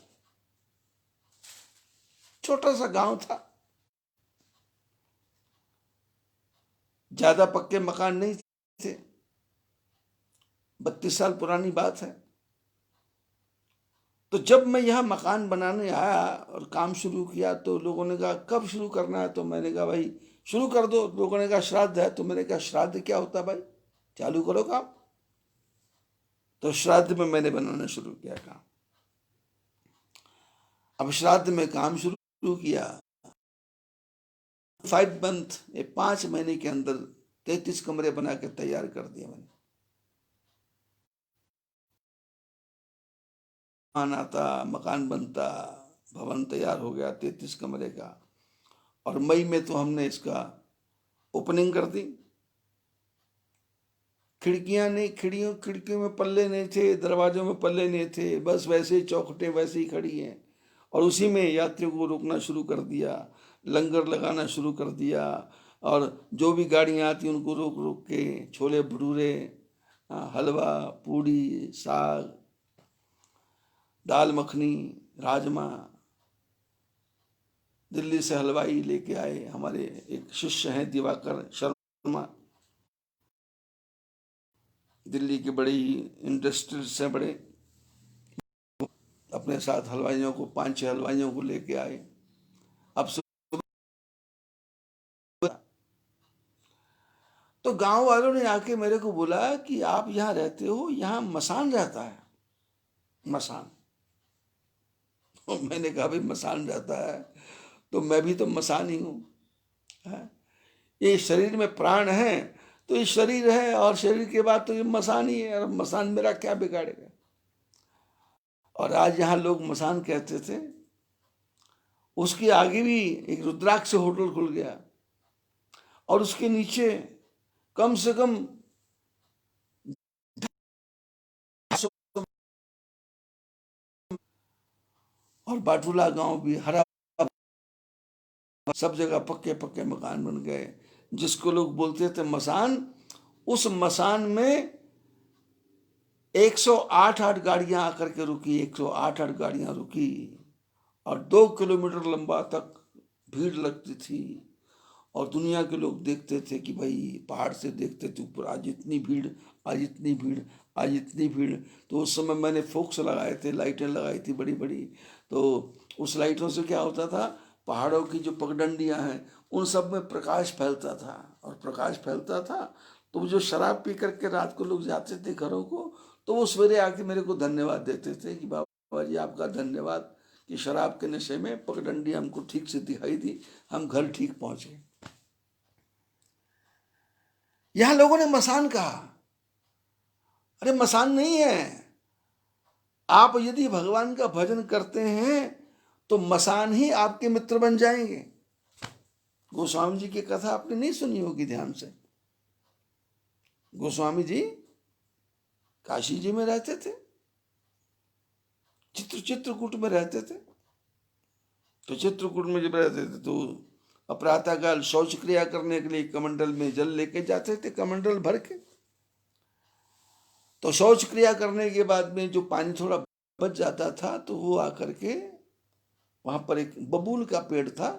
[SPEAKER 1] छोटा सा गांव था, ज्यादा पक्के मकान नहीं थे, 32 साल पुरानी बात है। तो जब मैं यहाँ मकान बनाने आया और काम शुरू किया तो लोगों ने कहा कब शुरू करना है, तो मैंने कहा भाई शुरू कर दो। लोगों ने कहा श्राद्ध है, तो मैंने कहा श्राद्ध क्या होता है भाई, चालू करो काम। तो श्राद्ध में मैंने बनाना शुरू किया काम। अब श्राद्ध में काम शुरू किया, 5 मंथ, 5 महीने के अंदर 33 कमरे बना के तैयार कर दिए मैंने। मकान आता, मकान बनता, भवन तैयार हो गया 33 कमरे का। और मई में तो हमने इसका ओपनिंग कर दी। खिड़कियां नहीं, खिड़कियों में पल्ले नहीं थे, दरवाजों में पल्ले नहीं थे, बस वैसे ही चौखटें वैसे ही खड़ी हैं। और उसी में यात्रियों को रोकना शुरू कर दिया, लंगर लगाना शुरू कर दिया। और जो भी गाड़ियां आती उनको रोक रोक के छोले भटूरे, हलवा, पूड़ी, साग, दाल मखनी, राजमा, दिल्ली से हलवाई लेके आए। हमारे एक शिष्य हैं दिवाकर शर्मा, दिल्ली के बड़े ही इंडस्ट्रियलिस्ट हैं, बड़े, अपने साथ हलवाइयों को 5-6 हलवाइयों को लेके आए। अब तो गांव वालों ने आके मेरे को बोला कि आप यहाँ रहते हो, यहाँ मसान रहता है, मसान। तो मैंने कहा भाई मसान रहता है तो मैं भी तो मसान ही हूँ, है? ये शरीर में प्राण है तो ये शरीर है, और शरीर के बाद तो ये मसान ही है, और मसान मेरा क्या बिगाड़ेगा। और आज यहाँ लोग मसान कहते थे। उसके आगे भी एक रुद्राक्ष होटल खुल गया, और उसके नीचे कम से कम और बाटूला गांव भी हरा, सब जगह पक्के पक्के मकान बन गए, जिसको लोग बोलते थे मसान। उस मसान में 108 गाड़ियां आकर के रुकी, 108 गाड़ियां रुकी, और 2 किलोमीटर लंबा तक भीड़ लगती थी। और दुनिया के लोग देखते थे कि भाई पहाड़ से देखते थे ऊपर, आज इतनी भीड़, आज इतनी भीड़, आज इतनी भीड़। तो उस समय मैंने फोक्स लगाए थे, लाइटें लगाई थी बड़ी बड़ी। तो उस लाइटों से क्या होता था, पहाड़ों की जो पगडंडियां हैं उन सब में प्रकाश फैलता था, और प्रकाश फैलता था तो वो जो शराब पी करके रात को लोग जाते थे घरों को, तो वो सवेरे आके मेरे को धन्यवाद देते थे कि बाबा जी आपका धन्यवाद कि शराब के नशे में पगडंडी हमको ठीक से दिखाई दी, हम घर ठीक पहुंचे। यहां लोगों ने मसान कहा। अरे मसान नहीं है, आप यदि भगवान का भजन करते हैं तो मसान ही आपके मित्र बन जाएंगे। गोस्वामी जी की कथा आपने नहीं सुनी होगी ध्यान से। गोस्वामी जी काशी जी में रहते थे, चित्रकूट में रहते थे। तो चित्रकूट में जब रहते थे तो प्रातः काल शौच क्रिया करने के लिए कमंडल में जल लेके जाते थे, कमंडल भर के। तो शौच क्रिया करने के बाद में जो पानी थोड़ा बच जाता था तो वो आकर के वहां पर एक बबूल का पेड़ था,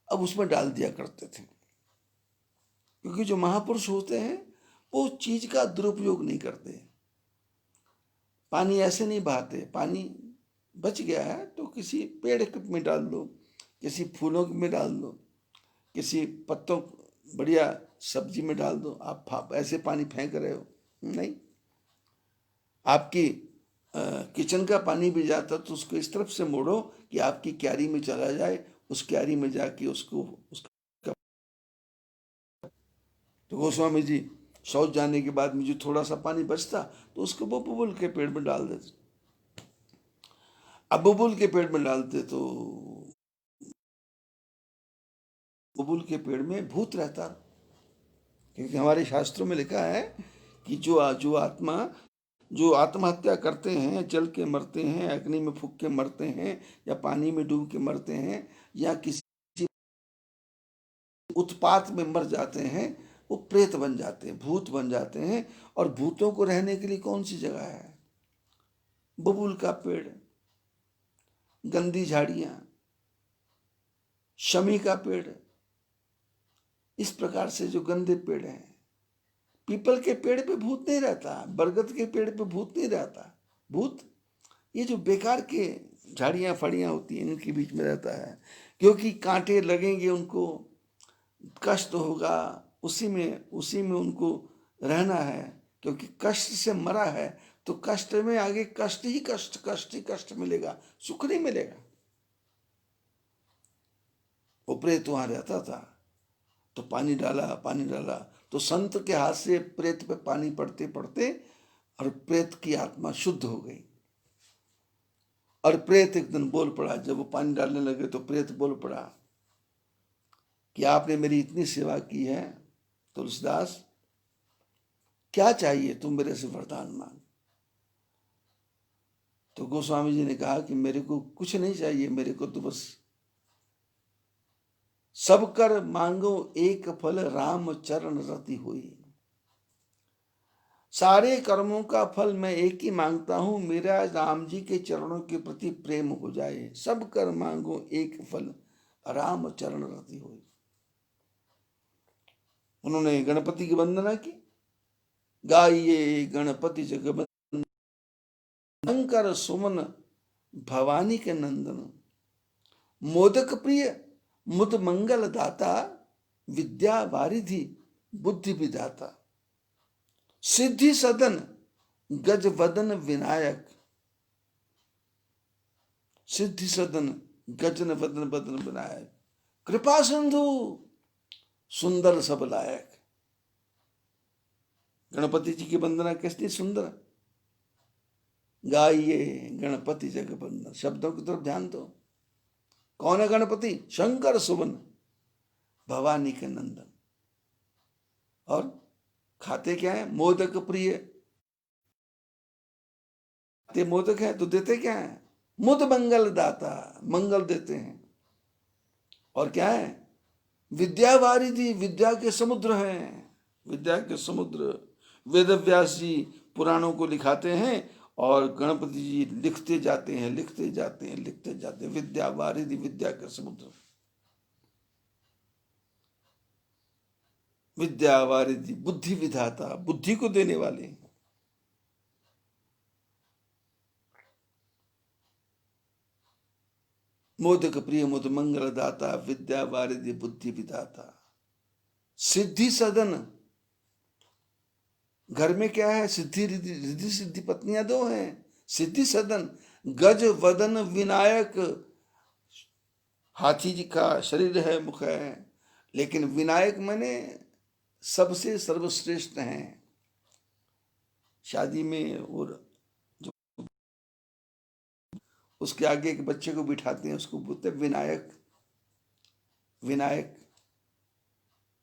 [SPEAKER 1] अब उसमें डाल दिया करते थे। क्योंकि जो महापुरुष होते हैं वो चीज का दुरुपयोग नहीं करते। पानी ऐसे नहीं बहाते, पानी बच गया है तो किसी पेड़ में डाल दो, किसी फूलों में डाल दो, किसी पत्तों बढ़िया सब्जी में डाल दो। आप ऐसे पानी फेंक रहे हो नहीं। आपकी किचन का पानी भी जाता तो उसको इस तरफ से मोड़ो कि आपकी क्यारी में चला जाए, उस क्यारी में जाके उसको तो गोस्वामी जी शौच जाने के बाद में जो थोड़ा सा पानी बचता तो उसको वो बबूल के पेड़ में डाल देते। अब बबूल के पेड़ में डालते तो बबूल के पेड़ में भूत रहता, क्योंकि हमारे शास्त्रों में लिखा है कि जो आत्महत्या करते हैं, जल के मरते हैं, अग्नि में फूंक के मरते हैं, या पानी में डूब के मरते हैं, या किसी उत्पात में मर जाते हैं, वो प्रेत बन जाते हैं, भूत बन जाते हैं। और भूतों को रहने के लिए कौन सी जगह है? बबूल का पेड़, गंदी झाड़ियां, शमी का पेड़, इस प्रकार से जो गंदे पेड़ हैं। पीपल के पेड़ पे भूत नहीं रहता, बरगद के पेड़ पे भूत नहीं रहता। भूत ये जो बेकार के झाड़ियां फड़ियां होती हैं इनके बीच में रहता है, क्योंकि कांटे लगेंगे, उनको कष्ट होगा, उसी में उनको रहना है। क्योंकि कष्ट से मरा है तो कष्ट में आगे कष्ट ही कष्ट मिलेगा, सुख नहीं मिलेगा। वो प्रेत वहां रहता था तो पानी डाला तो संत के हाथ से प्रेत पे पानी पड़ते पड़ते और प्रेत की आत्मा शुद्ध हो गई। और प्रेत एक दिन बोल पड़ा, जब वो पानी डालने लगे तो प्रेत बोल पड़ा कि आपने मेरी इतनी सेवा की है तुलसीदास, क्या चाहिए, तुम मेरे से वरदान मांग। तो गोस्वामी जी ने कहा कि मेरे को कुछ नहीं चाहिए, मेरे को तो बस सब कर मांगो एक फल, राम चरण रति हुई। सारे कर्मों का फल मैं एक ही मांगता हूं, मेरा राम जी के चरणों के प्रति प्रेम हो जाए। सब कर मांगो एक फल, राम चरण रति हुई। उन्होंने गणपति की वंदना की, गाइए गणपति जगबंदन, शंकर सुमन भवानी के नंदन, मोदक प्रिय मुद मंगल दाता, विद्या वारिधि बुद्धि विधाता, सिद्धि सदन गज वदन विनायक, सिद्धि सदन गजन वदन वदन विनायक, कृपा सिंधु सुंदर सब लायक। गणपति जी की वंदना कितनी सुंदर। गाइए गणपति जगबंदन, शब्दों की तरफ ध्यान दो। कौन है गणपति? शंकर सुवन भवानी के नंदन। और खाते क्या है? मोदक प्रिय। ते मोदक है तो देते क्या है? मुद मंगल दाता, मंगल देते हैं। और क्या है? विद्या वारिधि, विद्या के समुद्र हैं, विद्या के समुद्र। वेद व्यास जी पुराणों को लिखाते हैं और गणपति जी लिखते जाते हैं, लिखते जाते हैं, लिखते जाते हैं। विद्या वारिधि, विद्या के समुद्र, विद्या वारिधि बुद्धि विधाता, बुद्धि को देने वाले। मोदक प्रिय मुद मंगल दाता, विद्या वारिधि बुद्धि विधाता, सिद्धि सदन घर में क्या है? सिद्धि रिद्धि रिद्धि सिद्धि पत्नियां दो हैं। सिद्धि सदन, गज वदन विनायक। हाथी जी का शरीर है, मुख है, लेकिन विनायक माने सबसे सर्वश्रेष्ठ हैं। शादी में और जो उसके आगे एक बच्चे को बिठाते हैं, उसको बोलते हैं विनायक। विनायक,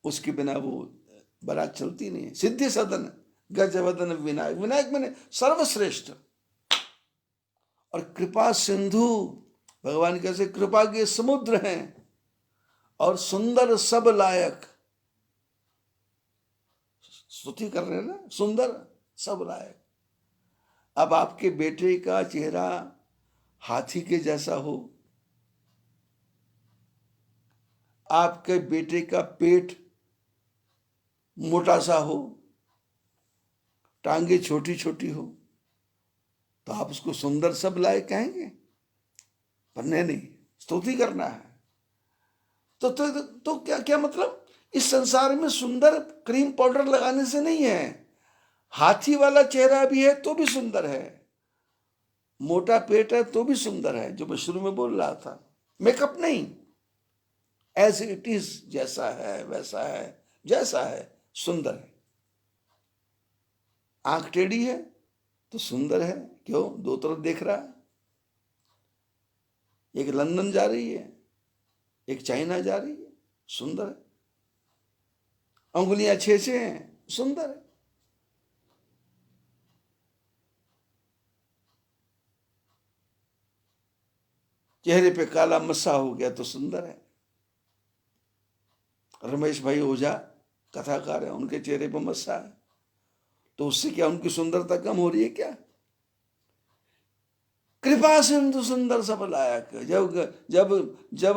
[SPEAKER 1] उसके बिना वो बारात चलती नहीं है। सिद्धि सदन गजवदन विनायक। विनायक मैंने सर्वश्रेष्ठ। और कृपा सिंधु, भगवान कैसे कृपा के समुद्र हैं। और सुंदर सब लायक, स्तुति कर रहे हैं ना, सुंदर सब लायक। अब आपके बेटे का चेहरा हाथी के जैसा हो, आपके बेटे का पेट मोटा सा हो, टांगे छोटी छोटी हो, तो आप उसको सुंदर सब लायक कहेंगे? पर नहीं, स्तुति करना है। तो क्या क्या मतलब? इस संसार में सुंदर क्रीम पाउडर लगाने से नहीं है। हाथी वाला चेहरा भी है तो भी सुंदर है, मोटा पेट है तो भी सुंदर है, जो मैं शुरू में बोल रहा था। मेकअप नहीं, एज इट इज, जैसा है वैसा है, जैसा है सुंदर है। आंख टेढ़ी है तो सुंदर है, क्यों? दो तरफ देख रहा है। एक लंदन जा रही है, एक चाइना जा रही है, सुंदर है। अंगुलियां छे छे हैं, सुंदर है। चेहरे पे काला मस्सा हो गया तो सुंदर है। रमेश भाई ओझा कथाकार है, उनके चेहरे पर मस्सा है, तो उससे क्या उनकी सुंदरता कम हो रही है क्या? कृपा सिंधु सुंदर सब लायक। जब जब जब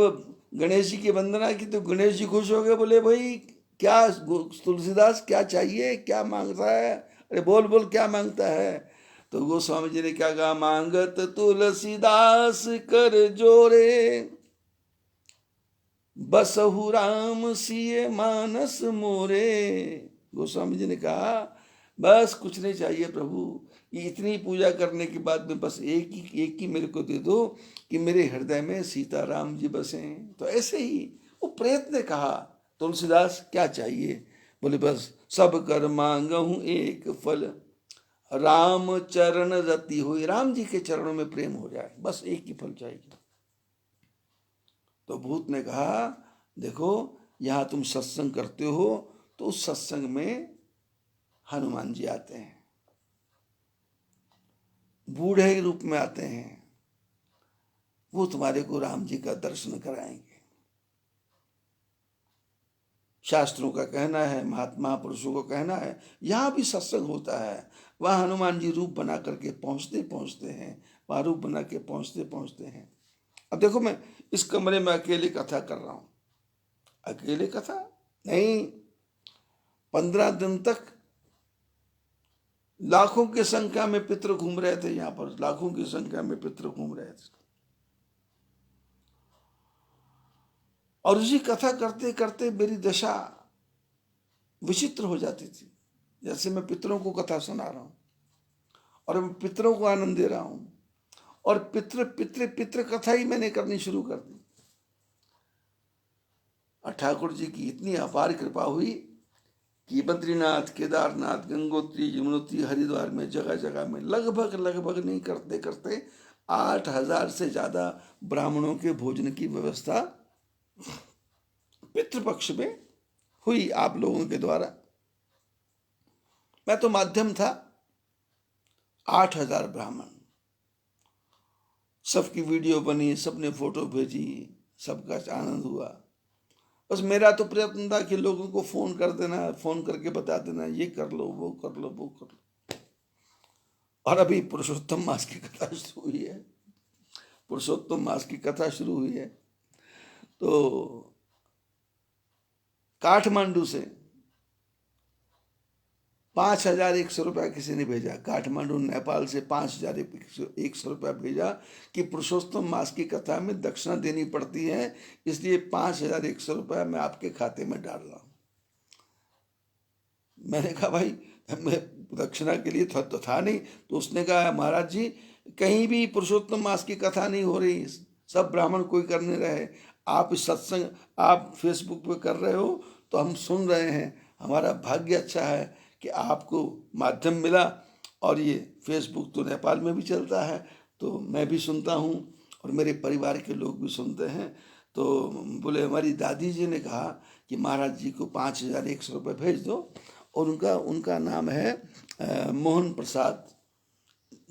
[SPEAKER 1] गणेश जी की वंदना की तो गणेश जी खुश हो गए, बोले भाई क्या तुलसीदास क्या चाहिए, क्या मांगता है? अरे बोल बोल क्या मांगता है? तो गोस्वामी जी ने क्या कहा? मांगत तुलसीदास कर जोरे, बसहु राम सिए मानस मोरे। गोस्वामी जी ने कहा बस कुछ नहीं चाहिए प्रभु, ये इतनी पूजा करने के बाद में बस एक ही मेरे को दे दो कि मेरे हृदय में सीताराम जी बसे। तो ऐसे ही वो प्रेत ने कहा, तुलसीदास क्या चाहिए? बोले बस सब कर मांगहूं एक फल, राम चरण रति हुई, राम जी के चरणों में प्रेम हो जाए, बस एक ही फल चाहिए। तो भूत ने कहा देखो यहां तुम सत्संग करते हो, तो उस सत्संग में हनुमान जी आते हैं, बूढ़े रूप में आते हैं, वो तुम्हारे को राम जी का दर्शन कराएंगे। शास्त्रों का कहना है, महात्मा पुरुषों को कहना है, यहां भी सत्संग होता है। वहां हनुमान जी रूप बना करके पहुंचते पहुंचते हैं, वहां रूप बना के पहुंचते पहुंचते हैं। अब देखो मैं इस कमरे में अकेले कथा कर रहा हूं, अकेले कथा नहीं, 15 दिन तक लाखों की संख्या में पितृ घूम रहे थे यहां पर, लाखों की संख्या में पितृ घूम रहे थे। और उसी कथा करते करते मेरी दशा विचित्र हो जाती थी। जैसे मैं पितरों को कथा सुना रहा हूं और मैं पितरों को आनंद दे रहा हूं, और पितृ पितृ पितृ कथा ही मैंने करनी शुरू कर दी। और ठाकुर जी की इतनी अपार कृपा हुई कि बद्रीनाथ, केदारनाथ, गंगोत्री, यमुनोत्री, हरिद्वार में जगह जगह में लगभग लगभग नहीं करते करते 8,000 से ज्यादा ब्राह्मणों के भोजन की व्यवस्था पितृपक्ष में हुई आप लोगों के द्वारा। मैं तो माध्यम था। 8,000 ब्राह्मण, सबकी वीडियो बनी, सबने फोटो भेजी, सबका आनंद हुआ। बस मेरा तो प्रयत्न था कि लोगों को फोन कर देना, फोन करके बता देना ये कर लो, वो कर लो, वो कर लो। और अभी पुरुषोत्तम मास की कथा शुरू हुई है, पुरुषोत्तम मास की कथा शुरू हुई है। तो काठमांडू से 5,100 रुपया किसी ने भेजा, काठमांडू नेपाल से 5,100 रुपया भेजा कि पुरुषोत्तम मास की कथा में दक्षिणा देनी पड़ती है, इसलिए 5,100 रुपया मैं आपके खाते में डाल रहा हूं। मैंने कहा भाई दक्षिणा के लिए तो था नहीं। तो उसने कहा महाराज जी कहीं भी पुरुषोत्तम मास की कथा नहीं हो रही, सब ब्राह्मण कोई कर नहीं रहे, आप इस सत्संग आप फेसबुक पे कर रहे हो तो हम सुन रहे हैं, हमारा भाग्य अच्छा है कि आपको माध्यम मिला। और ये फेसबुक तो नेपाल में भी चलता है, तो मैं भी सुनता हूँ और मेरे परिवार के लोग भी सुनते हैं। तो बोले हमारी दादी जी ने कहा कि महाराज जी को 5100 रुपये भेज दो। और उनका नाम है मोहन प्रसाद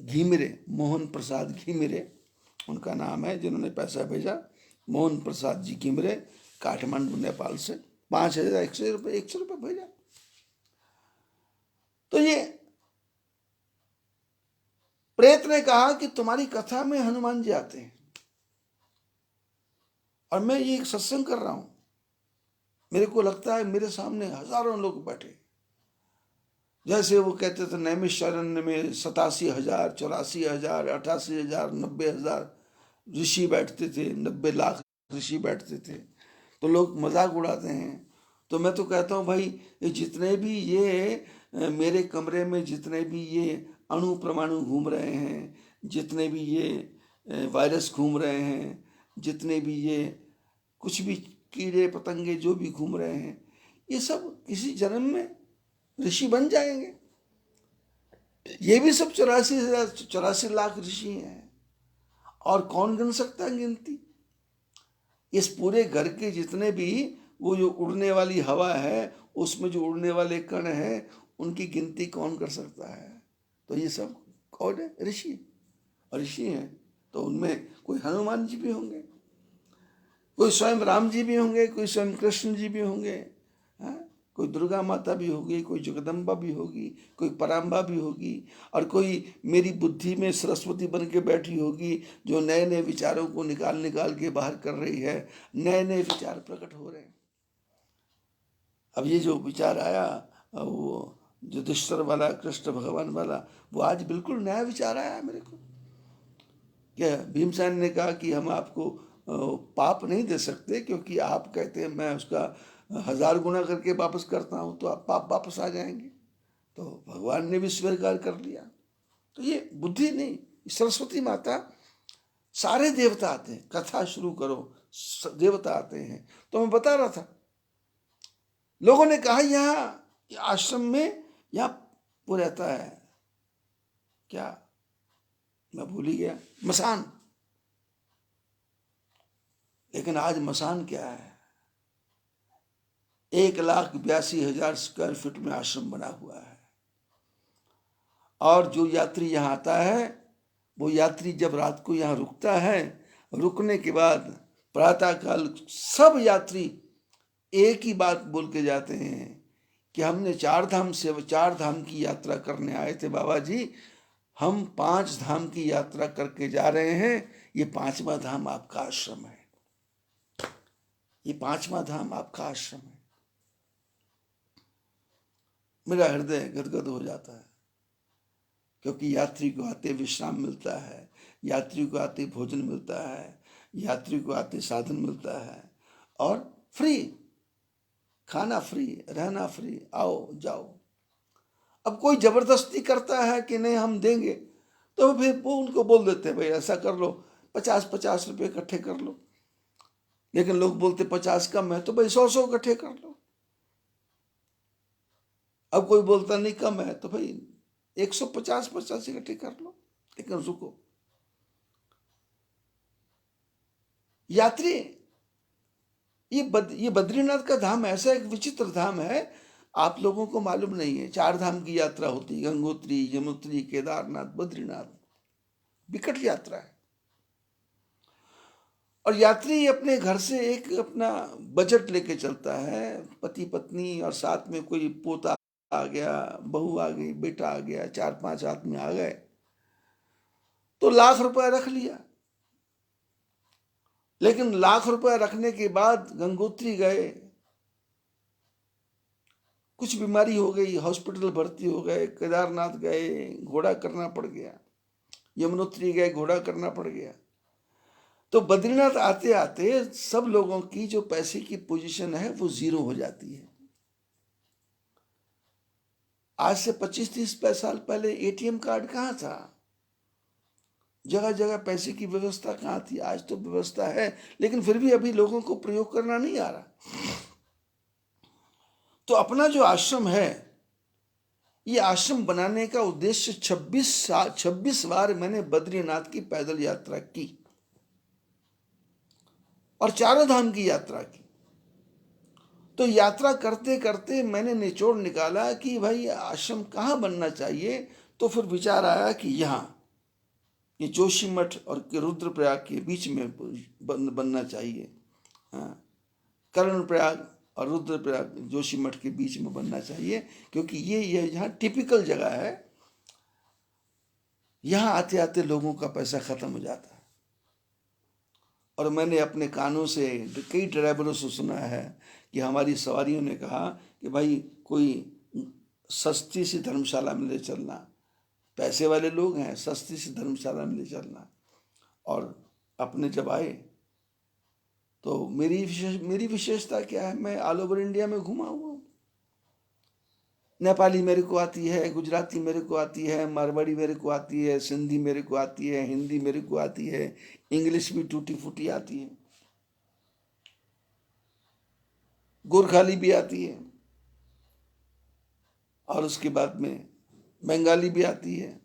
[SPEAKER 1] घीमिरे, मोहन प्रसाद घीमिरे उनका नाम है, जिन्होंने पैसा भेजा मोहन प्रसाद जी घीमिरे, काठमांडू नेपाल से 5100 रुपये भेजा। तो ये प्रेत ने कहा कि तुम्हारी कथा में हनुमान जी आते हैं और मैं ये एक सत्संग कर रहा हूं, मेरे को लगता है मेरे सामने हजारों लोग बैठे, जैसे वो कहते थे नैमिषारण्य में 87,000 84,000 88,000 90,000 ऋषि बैठते थे, 90 लाख ऋषि बैठते थे। तो लोग मजाक उड़ाते हैं। तो मैं तो कहता हूँ भाई ये जितने भी ये मेरे कमरे में जितने भी ये अणु परमाणु घूम रहे हैं, जितने भी ये वायरस घूम रहे हैं, जितने भी ये कुछ भी कीड़े पतंगे जो भी घूम रहे हैं, ये सब किसी जन्म में ऋषि बन जाएंगे। ये भी सब 84 लाख ऋषि हैं, और कौन गिन सकता है गिनती। इस पूरे घर के जितने भी वो जो उड़ने वाली हवा है, उसमें जो उड़ने वाले कण हैं, उनकी गिनती कौन कर सकता है। तो ये सब कौन है? ऋषि। और ऋषि हैं तो उनमें कोई हनुमान जी भी होंगे, कोई स्वयं राम जी भी होंगे, कोई स्वयं कृष्ण जी भी होंगे, कोई दुर्गा माता भी होगी, कोई जगदम्बा भी होगी, कोई पराम्बा भी होगी, और कोई मेरी बुद्धि में सरस्वती बन के बैठी होगी जो नए नए विचारों को निकाल निकाल के बाहर कर रही है। नए नए विचार प्रकट हो रहे हैं। अब ये जो विचार आया वो युधिष्ठिर वाला, कृष्ण भगवान वाला, वो आज बिल्कुल नया विचार आया मेरे को। क्या भीमसेन ने कहा कि हम आपको पाप नहीं दे सकते, क्योंकि आप कहते हैं मैं उसका 1000 गुना करके वापस करता हूं तो आप पाप वापस आ जाएंगे। तो भगवान ने भी स्वीकार कर लिया। तो ये बुद्धि नहीं, सरस्वती माता, सारे देवता आते हैं, कथा शुरू करो देवता आते हैं। तो मैं बता रहा था, लोगों ने कहा यहाँ आश्रम में यहाँ वो रहता है क्या, मैं भूल ही गया, मसान। लेकिन आज मसान क्या है? 1,82,000 स्क्वायर फीट में आश्रम बना हुआ है। और जो यात्री यहाँ आता है, वो यात्री जब रात को यहाँ रुकता है, रुकने के बाद प्रातःकाल सब यात्री एक ही बात बोल के जाते हैं कि हमने 4 धाम की यात्रा करने आए थे बाबा जी, हम 5 धाम की यात्रा करके जा रहे हैं, ये 5वां धाम आपका आश्रम है, ये 5वां धाम आपका आश्रम है। मेरा हृदय गदगद हो जाता है, क्योंकि यात्री को आते विश्राम मिलता है, यात्री को आते भोजन मिलता है, यात्री को आते साधन मिलता है, और फ्री खाना, फ्री रहना, फ्री आओ जाओ। अब कोई जबरदस्ती करता है कि नहीं हम देंगे, तो फिर वो उनको बोल देते हैं भाई ऐसा कर लो, 50-50 रुपये इकट्ठे कर लो। लेकिन लोग बोलते 50 कम है, तो भाई 100 इकट्ठे कर लो। अब कोई बोलता नहीं कम है, तो भाई 150 इकट्ठे कर लो। लेकिन रुको, यात्री, ये बद्रीनाथ का धाम ऐसा एक विचित्र धाम है, आप लोगों को मालूम नहीं है। 4 धाम की यात्रा होती है, गंगोत्री, यमुनोत्री, केदारनाथ, बद्रीनाथ, विकट यात्रा है। और यात्री अपने घर से एक अपना बजट लेके चलता है, पति पत्नी और साथ में कोई पोता आ गया, बहू आ गई, बेटा आ गया, 4-5 आदमी आ गए, तो लाख रुपया रख लिया। लेकिन लाख रुपया रखने के बाद गंगोत्री गए, कुछ बीमारी हो गई, हॉस्पिटल भर्ती हो गए, केदारनाथ गए, घोड़ा करना पड़ गया, यमुनोत्री गए, घोड़ा करना पड़ गया। तो बद्रीनाथ आते आते सब लोगों की जो पैसे की पोजीशन है वो 0 हो जाती है। आज से 25-30 साल पहले एटीएम कार्ड कहाँ था? जगह जगह पैसे की व्यवस्था कहाँ थी? आज तो व्यवस्था है, लेकिन फिर भी अभी लोगों को प्रयोग करना नहीं आ रहा। तो अपना जो आश्रम है, ये आश्रम बनाने का उद्देश्य 26 बार मैंने बद्रीनाथ की पैदल यात्रा की और चारों धाम की यात्रा की। तो यात्रा करते करते मैंने निचोड़ निकाला कि भाई आश्रम कहाँ बनना चाहिए। तो फिर विचार आया कि यहाँ ये जोशीमठ और रुद्रप्रयाग के बीच में बनना चाहिए। हाँ, कर्णप्रयाग और रुद्रप्रयाग जोशीमठ के बीच में बनना चाहिए, क्योंकि ये यहाँ टिपिकल जगह है। यहाँ आते आते लोगों का पैसा खत्म हो जाता है। और मैंने अपने कानों से कई ड्राइवरों से सुना है कि हमारी सवारियों ने कहा कि भाई कोई सस्ती सी धर्मशाला में ले चलना, पैसे वाले लोग हैं, सस्ती सी धर्मशाला में ले चलना। और अपने जब आए तो मेरी विशेषता क्या है, मैं ऑल ओवर इंडिया में घुमा हुआ हूँ। नेपाली मेरे को आती है, गुजराती मेरे को आती है, मारवाड़ी मेरे को आती है, सिंधी मेरे को आती है, हिंदी मेरे को आती है, इंग्लिश भी टूटी फूटी आती है, गोरखाली भी आती है, और उसके बाद में बंगाली भी आती है,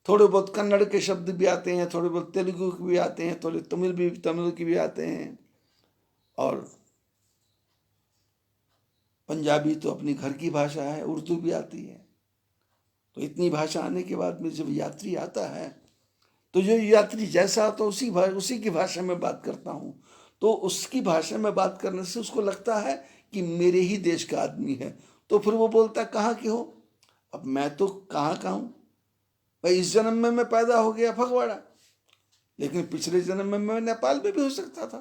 [SPEAKER 1] थोड़े बहुत कन्नड़ के शब्द भी आते हैं, थोड़े बहुत तेलुगु के भी आते हैं, थोड़े तमिल के भी आते हैं, और पंजाबी तो अपनी घर की भाषा है, उर्दू भी आती है। तो इतनी भाषा आने के बाद में जब यात्री आता है, तो जो यात्री जैसा आता है उसी की भाषा में बात करता हूँ। तो उसकी भाषा में बात करने से उसको लगता है कि मेरे ही देश का आदमी है। तो फिर वो बोलता है कहाँ के हो? अब मैं तो कहाँ का हूँ भाई, इस जन्म में मैं पैदा हो गया फगवाड़ा, लेकिन पिछले जन्म में मैं नेपाल में भी हो सकता था।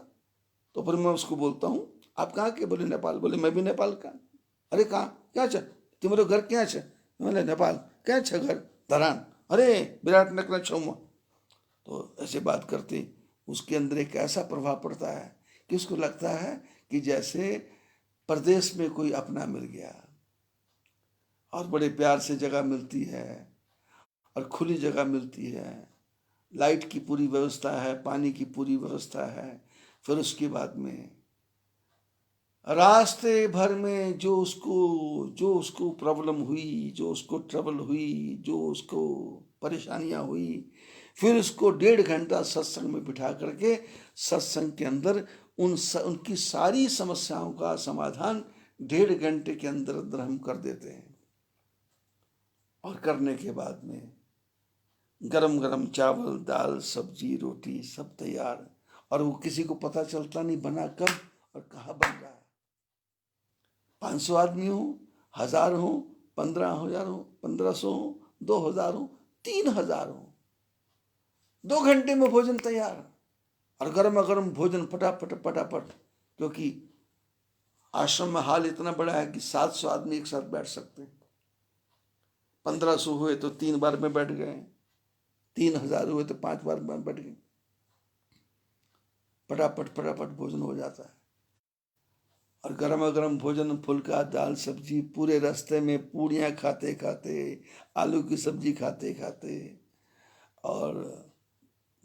[SPEAKER 1] तो फिर मैं उसको बोलता हूँ आप कहाँ के? बोले नेपाल। बोले मैं भी नेपाल का। अरे कहाँ क्या छ तिम्रो घर क्या छ? बोले नेपाल। क्या छ घर? धरान। अरे विराटनगर छौमा। तो ऐसे बात करते उसके अंदर एक ऐसा प्रभाव पड़ता है कि उसको लगता है कि जैसे प्रदेश में कोई अपना मिल गया, और बड़े प्यार से जगह मिलती है और खुली जगह मिलती है, लाइट की पूरी व्यवस्था है, पानी की पूरी व्यवस्था है। फिर उसके बाद में रास्ते भर में जो उसको प्रॉब्लम हुई, जो उसको ट्रबल हुई, जो उसको परेशानियां हुई, फिर उसको 1.5 घंटा सत्संग में बिठा करके सत्संग के अंदर उनकी सारी समस्याओं का समाधान 1.5 घंटे के अंदर अंदर हम कर देते हैं। और करने के बाद में गरम गरम चावल, दाल, सब्जी, रोटी सब तैयार, और वो किसी को पता चलता नहीं बना कब और कहाँ बन रहा है। 500 आदमी हो, 1000 हो, 15,000 हो, 1500 हो, 2000 हो, 3000 हो, 2 घंटे में भोजन तैयार, और गर्मा गर्म भोजन फटाफट फटाफट। क्योंकि आश्रम में हाल इतना बड़ा है कि 700 आदमी एक साथ बैठ सकते हैं। 1500 हुए तो 3 बार में बैठ गए, 3000 हुए तो 5 बार में बैठ गए। फटाफट फटाफट भोजन हो जाता है, और गर्मा गर्म भोजन, फुल्का, दाल, सब्जी, पूरे रास्ते में पूड़ियाँ खाते खाते, आलू की सब्जी खाते खाते, और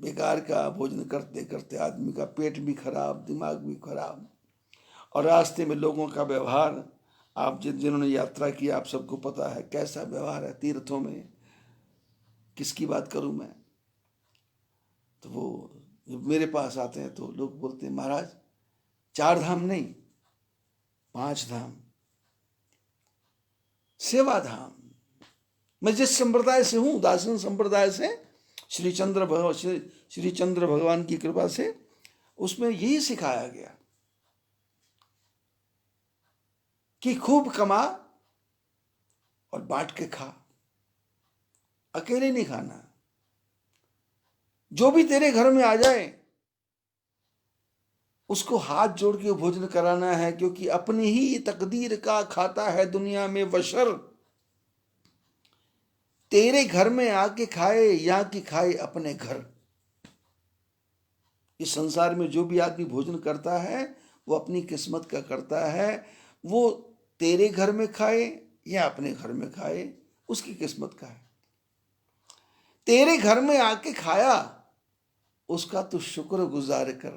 [SPEAKER 1] बेकार का भोजन करते करते आदमी का पेट भी खराब, दिमाग भी खराब। और रास्ते में लोगों का व्यवहार, आप जिन्होंने यात्रा की आप सबको पता है कैसा व्यवहार है तीर्थों में। किसकी बात करूं मैं? तो वो जब मेरे पास आते हैं तो लोग बोलते हैं महाराज 4 धाम नहीं, 5 धाम, सेवा धाम। मैं जिस संप्रदाय से हूं, दार्शनिक संप्रदाय से, श्री चंद्र भगवान की कृपा से उसमें यही सिखाया गया कि खूब कमा और बांट के खा, अकेले नहीं खाना। जो भी तेरे घर में आ जाए उसको हाथ जोड़ के भोजन कराना है, क्योंकि अपनी ही तकदीर का खाता है दुनिया में बशर। तेरे घर में आके खाए या कि खाए अपने घर। इस संसार में जो भी आदमी भोजन करता है वो अपनी किस्मत का करता है। वो तेरे घर में खाए या अपने घर में खाए, उसकी किस्मत का है। तेरे घर में आके खाया, उसका तो शुक्र गुजार कर।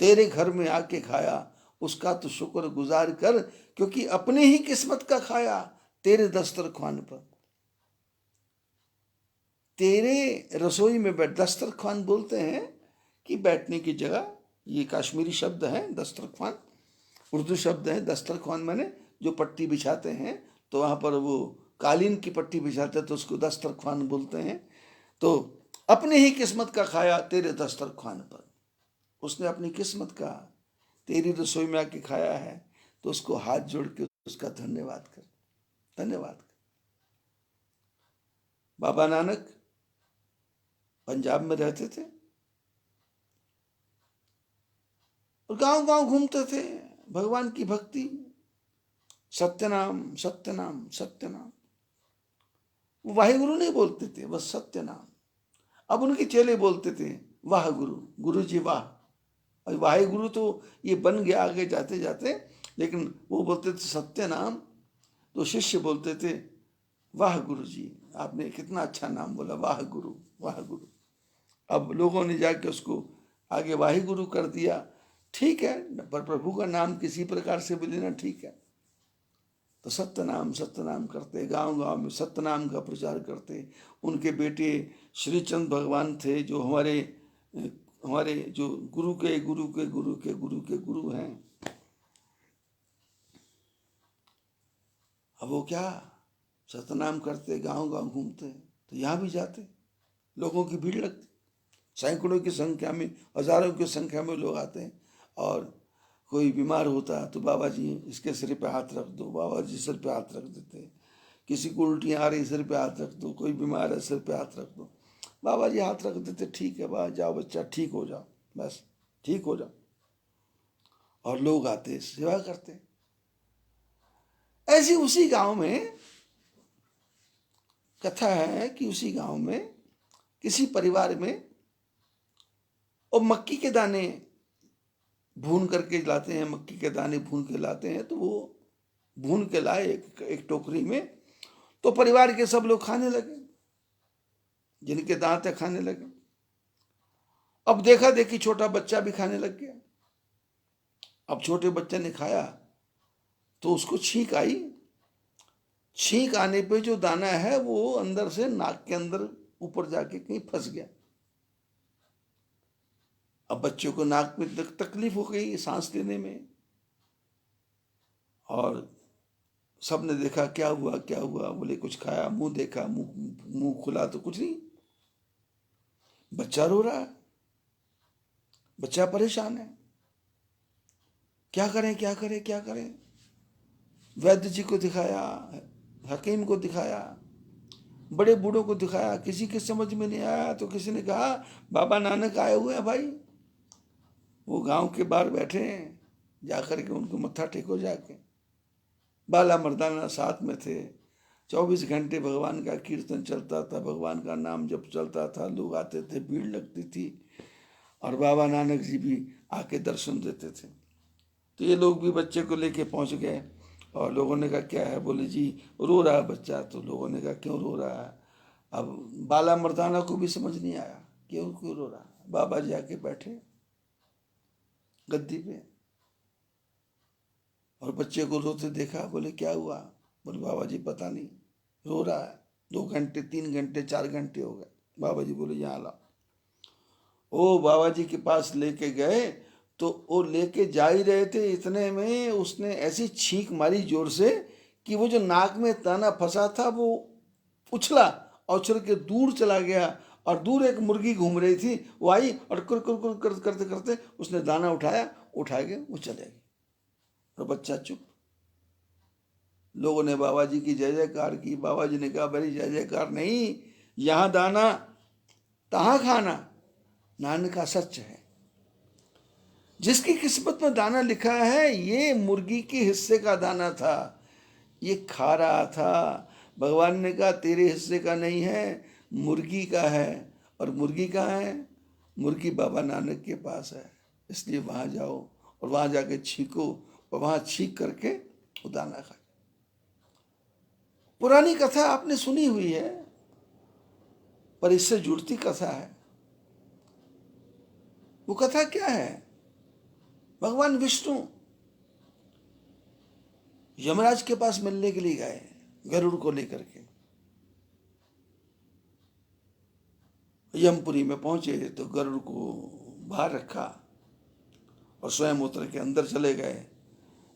[SPEAKER 1] तेरे घर में आके खाया, उसका तो शुक्र गुजार कर, क्योंकि अपने ही किस्मत का खाया तेरे दस्तरखान पर। तेरे रसोई में बैठ, दस्तरखान बोलते हैं कि बैठने की जगह, ये कश्मीरी शब्द है दस्तरखान, उर्दू शब्द है दस्तरखान, मैंने जो पट्टी बिछाते हैं, तो वहाँ पर वो कालीन की पट्टी बिछाते हैं तो उसको दस्तरखान बोलते हैं। तो अपने ही किस्मत का खाया तेरे दस्तरखान पर। उसने अपनी किस्मत का तेरी रसोई में आके खाया है, तो उसको हाथ जोड़ के उसका धन्यवाद कर, धन्यवाद कर। बाबा नानक पंजाब में रहते थे और गांव गांव घूमते थे, भगवान की भक्ति, सत्यनाम सत्यनाम सत्यनाम। वो वाहिगुरु नहीं बोलते थे, बस सत्यनाम। अब उनके चेले बोलते थे वाह गुरु, गुरु जी वाह। और वाहिगुरु तो ये बन गया आगे जाते जाते, लेकिन वो बोलते थे सत्यनाम, तो शिष्य बोलते थे वाह गुरु जी, आपने कितना अच्छा नाम बोला, वाह गुरु वाह गुरु। अब लोगों ने जाके उसको आगे वाहिगुरु कर दिया, ठीक है, पर प्रभु का नाम किसी प्रकार से भी लेना ठीक है। तो सत्यनाम सत्यनाम करते, गांव गांव में सत्यनाम का प्रचार करते। उनके बेटे श्रीचंद भगवान थे, जो हमारे हमारे जो गुरु के गुरु के गुरु के गुरु के गुरु हैं। अब वो क्या सत्यनाम करते, गांव गांव घूमते, तो यहाँ भी जाते, लोगों की भीड़ लगती, सैकड़ों की संख्या में, हजारों की संख्या में लोग आते हैं। और कोई बीमार होता तो बाबा जी इसके सिर पे हाथ रख दो, बाबा जी सिर पे हाथ रख देते। किसी को उल्टियाँ आ रही, सिर पे हाथ रख दो, कोई बीमार है सिर पे हाथ रख दो, बाबा जी हाथ रख देते, ठीक है बाबा जाओ बच्चा ठीक हो जाओ, बस ठीक हो जाओ। और लोग आते सेवा करते। ऐसी उसी गांव में कथा है कि उसी गांव में किसी परिवार में और मक्की के दाने भून करके लाते हैं, मक्की के दाने भून के लाते हैं, तो वो भून के लाए एक टोकरी में, तो परिवार के सब लोग खाने लगे, जिनके दांत है खाने लगे। अब देखा देखी छोटा बच्चा भी खाने लग गया। अब छोटे बच्चे ने खाया तो उसको छींक आई। छींक आने पे जो दाना है वो अंदर से नाक के अंदर ऊपर जाके कहीं फंस गया। अब बच्चों को नाक में तकलीफ हो गई सांस लेने में, और सबने देखा क्या हुआ क्या हुआ, बोले कुछ खाया, मुंह देखा, मुंह खुला तो कुछ नहीं, बच्चा रो रहा है, बच्चा परेशान है, क्या करें क्या करें क्या करें। वैद्य जी को दिखाया, हकीम को दिखाया, बड़े बूढ़ों को दिखाया, किसी के समझ में नहीं आया। तो किसी ने कहा बाबा नानक आए हुए हैं भाई, वो गांव के बाहर बैठे हैं, जाकर के उनको मत्था टेको जाके। बाला मर्दाना साथ में थे, 24 घंटे भगवान का कीर्तन चलता था, भगवान का नाम जब चलता था, लोग आते थे, भीड़ लगती थी, और बाबा नानक जी भी आके दर्शन देते थे। तो ये लोग भी बच्चे को लेके पहुंच गए, और लोगों ने कहा क्या है, बोले जी रो रहा है बच्चा। तो लोगों ने कहा क्यों रो रहा है। अब बाला मर्दाना को भी समझ नहीं आया क्यों क्यों रो रहा है। बाबा जी आके बैठे गद्दी पे, और बच्चे को रोते देखा, बोले क्या हुआ। बोले बाबा जी पता नहीं, रो रहा है, 2 घंटे 3 घंटे 4 घंटे हो गए। बाबा जी बोले यहाँ लाओ। ओ बाबा जी के पास लेके गए, तो वो लेके जा ही रहे थे, इतने में उसने ऐसी छींक मारी जोर से कि वो जो नाक में दाना फंसा था वो उछला, और उछल के दूर चला गया। और दूर एक मुर्गी घूम रही थी, वो आई और कुर कुर कुर करते करते उसने दाना उठाया, उठा के वो चले गई, और बच्चा चुप। लोगों ने बाबा जी की जय जयकार की। बाबा जी ने कहा भाई जय जयकार नहीं, यहाँ दाना तहाँ खाना, नानक का सच है। जिसकी किस्मत में दाना लिखा है, ये मुर्गी के हिस्से का दाना था, ये खा रहा था। भगवान ने कहा तेरे हिस्से का नहीं है, मुर्गी का है। और मुर्गी कहाँ है, मुर्गी बाबा नानक के पास है। इसलिए वहाँ जाओ और वहाँ जाके छींको, और वहाँ छींक करके वो दाना खा। पुरानी कथा आपने सुनी हुई है, पर इससे जुड़ती कथा है। वो कथा क्या है? भगवान विष्णु यमराज के पास मिलने के लिए गए गरुड़ को लेकर के। यमपुरी में पहुंचे तो गरुड़ को बाहर रखा और स्वयं उतर के अंदर चले गए।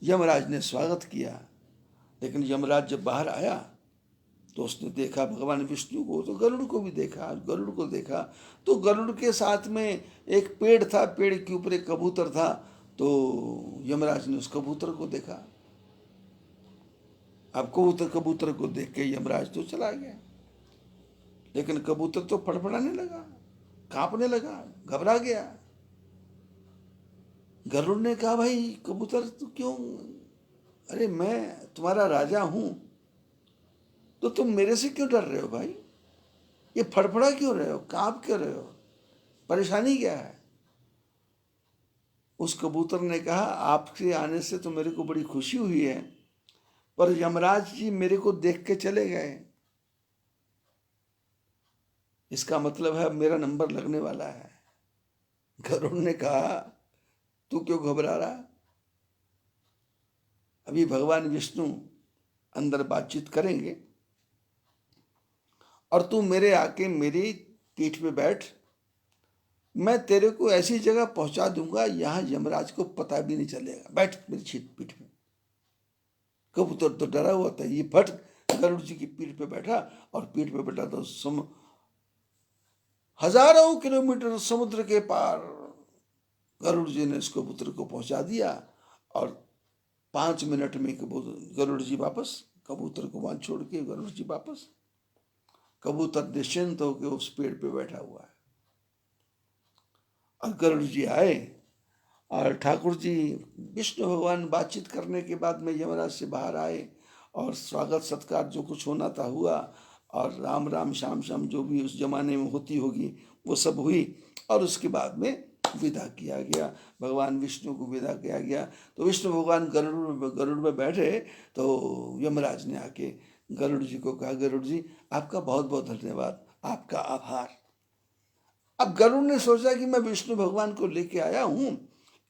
[SPEAKER 1] यमराज ने स्वागत किया, लेकिन यमराज जब बाहर आया तो उसने देखा भगवान विष्णु को, तो गरुड़ को भी देखा। गरुड़ को देखा तो गरुड़ के साथ में एक पेड़ था, पेड़ के ऊपर एक कबूतर था। तो यमराज ने उस कबूतर को देखा। अब कबूतर को देख के यमराज तो चला गया, लेकिन कबूतर तो फड़फड़ाने लगा, कांपने लगा, घबरा गया। गरुड़ ने कहा, भाई कबूतर तू क्यों, अरे मैं तुम्हारा राजा हूं, तो तुम मेरे से क्यों डर रहे हो भाई? ये फड़फड़ा क्यों रहे हो, कांप क्यों रहे हो, परेशानी क्या है? उस कबूतर ने कहा, आपके आने से तो मेरे को बड़ी खुशी हुई है, पर यमराज जी मेरे को देख के चले गए, इसका मतलब है अब मेरा नंबर लगने वाला है। गरुड़ ने कहा, तू क्यों घबरा रहा? अभी भगवान विष्णु अंदर बातचीत करेंगे और तू मेरे आके मेरी पीठ पे बैठ, मैं तेरे को ऐसी जगह पहुंचा दूंगा यहां यमराज को पता भी नहीं चलेगा। बैठ मेरी पीठ पे। कबूतर तो डरा हुआ था, ये फट गरुड़ जी की पीठ पे बैठा, और पीठ पे बैठा तो हजारों किलोमीटर समुद्र के पार गरुड़ जी ने इस कबूतर को पहुंचा दिया, और 5 मिनट में गरुड़ जी वापस, कबूतर को वहां छोड़ के गरुड़ जी वापस। कबूतर निश्चिंत होकर उस पेड़ पे बैठा हुआ है, और गरुड़ जी आए, और ठाकुर जी विष्णु भगवान बातचीत करने के बाद में यमराज से बाहर आए, और स्वागत सत्कार जो कुछ होना था हुआ, और राम राम श्याम श्याम जो भी उस जमाने में होती होगी वो सब हुई, और उसके बाद में विदा किया गया, भगवान विष्णु को विदा किया गया। तो विष्णु भगवान गरुड़ में बैठे तो यमराज ने आके गरुड़ जी को कहा, गरुड़ जी आपका बहुत बहुत धन्यवाद, आपका आभार। अब गरुड़ ने सोचा कि मैं विष्णु भगवान को लेके आया हूं,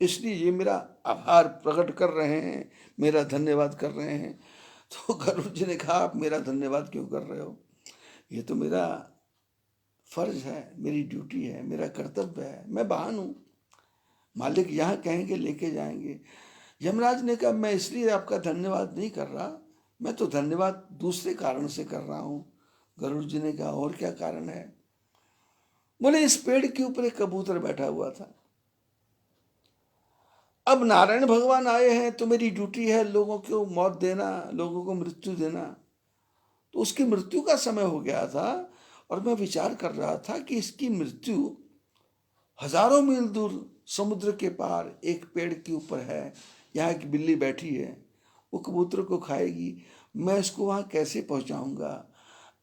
[SPEAKER 1] इसलिए ये मेरा आभार प्रकट कर रहे हैं, मेरा धन्यवाद कर रहे हैं। तो गरुड़ जी ने कहा, आप मेरा धन्यवाद क्यों कर रहे हो? ये तो मेरा फर्ज है, मेरी ड्यूटी है, मेरा कर्तव्य है, मैं वाहन हूं, मालिक यहाँ कहेंगे लेके जाएंगे। यमराज ने कहा, मैं इसलिए आपका धन्यवाद नहीं कर रहा, मैं तो धन्यवाद दूसरे कारण से कर रहा हूं। गरुड़ जी ने कहा, और क्या कारण है? बोले, इस पेड़ के ऊपर एक कबूतर बैठा हुआ था, अब नारायण भगवान आए हैं तो मेरी ड्यूटी है लोगों को मौत देना, लोगों को मृत्यु देना। तो उसकी मृत्यु का समय हो गया था, और मैं विचार कर रहा था कि इसकी मृत्यु हजारों मील दूर समुद्र के पार एक पेड़ के ऊपर है, यहाँ एक बिल्ली बैठी है, वो कबूतर को खाएगी, मैं इसको वहाँ कैसे पहुँचाऊँगा?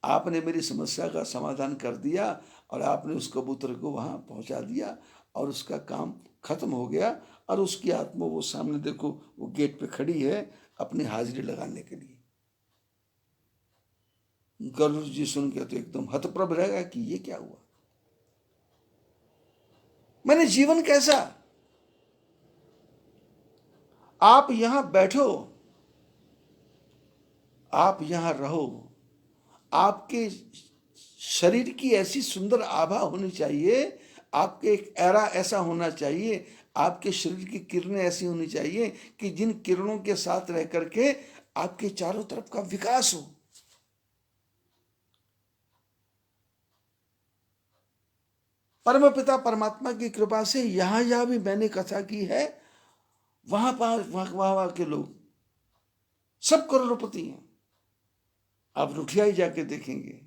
[SPEAKER 1] आपने मेरी समस्या का समाधान कर दिया, और आपने उस कबूतर को वहाँ पहुँचा दिया, और उसका काम खत्म हो गया, और उसकी आत्मा वो सामने देखो वो गेट पे खड़ी है अपनी हाजिरी लगाने के लिए। गरुड़ जी सुन के तो एकदम हतप्रभ रह गया कि ये क्या हुआ, मैंने जीवन कैसा? आप यहां बैठो, आप यहां रहो, आपके शरीर की ऐसी सुंदर आभा होनी चाहिए, आपके एक एरा ऐसा होना चाहिए, आपके शरीर की किरणें ऐसी होनी चाहिए कि जिन किरणों के साथ रह करके आपके चारों तरफ का विकास हो। परम पिता परमात्मा की कृपा से यहां भी मैंने कथा की है, वहां वहां के लोग सब करोड़पति हैं। आप रुठियाई जाके देखेंगे,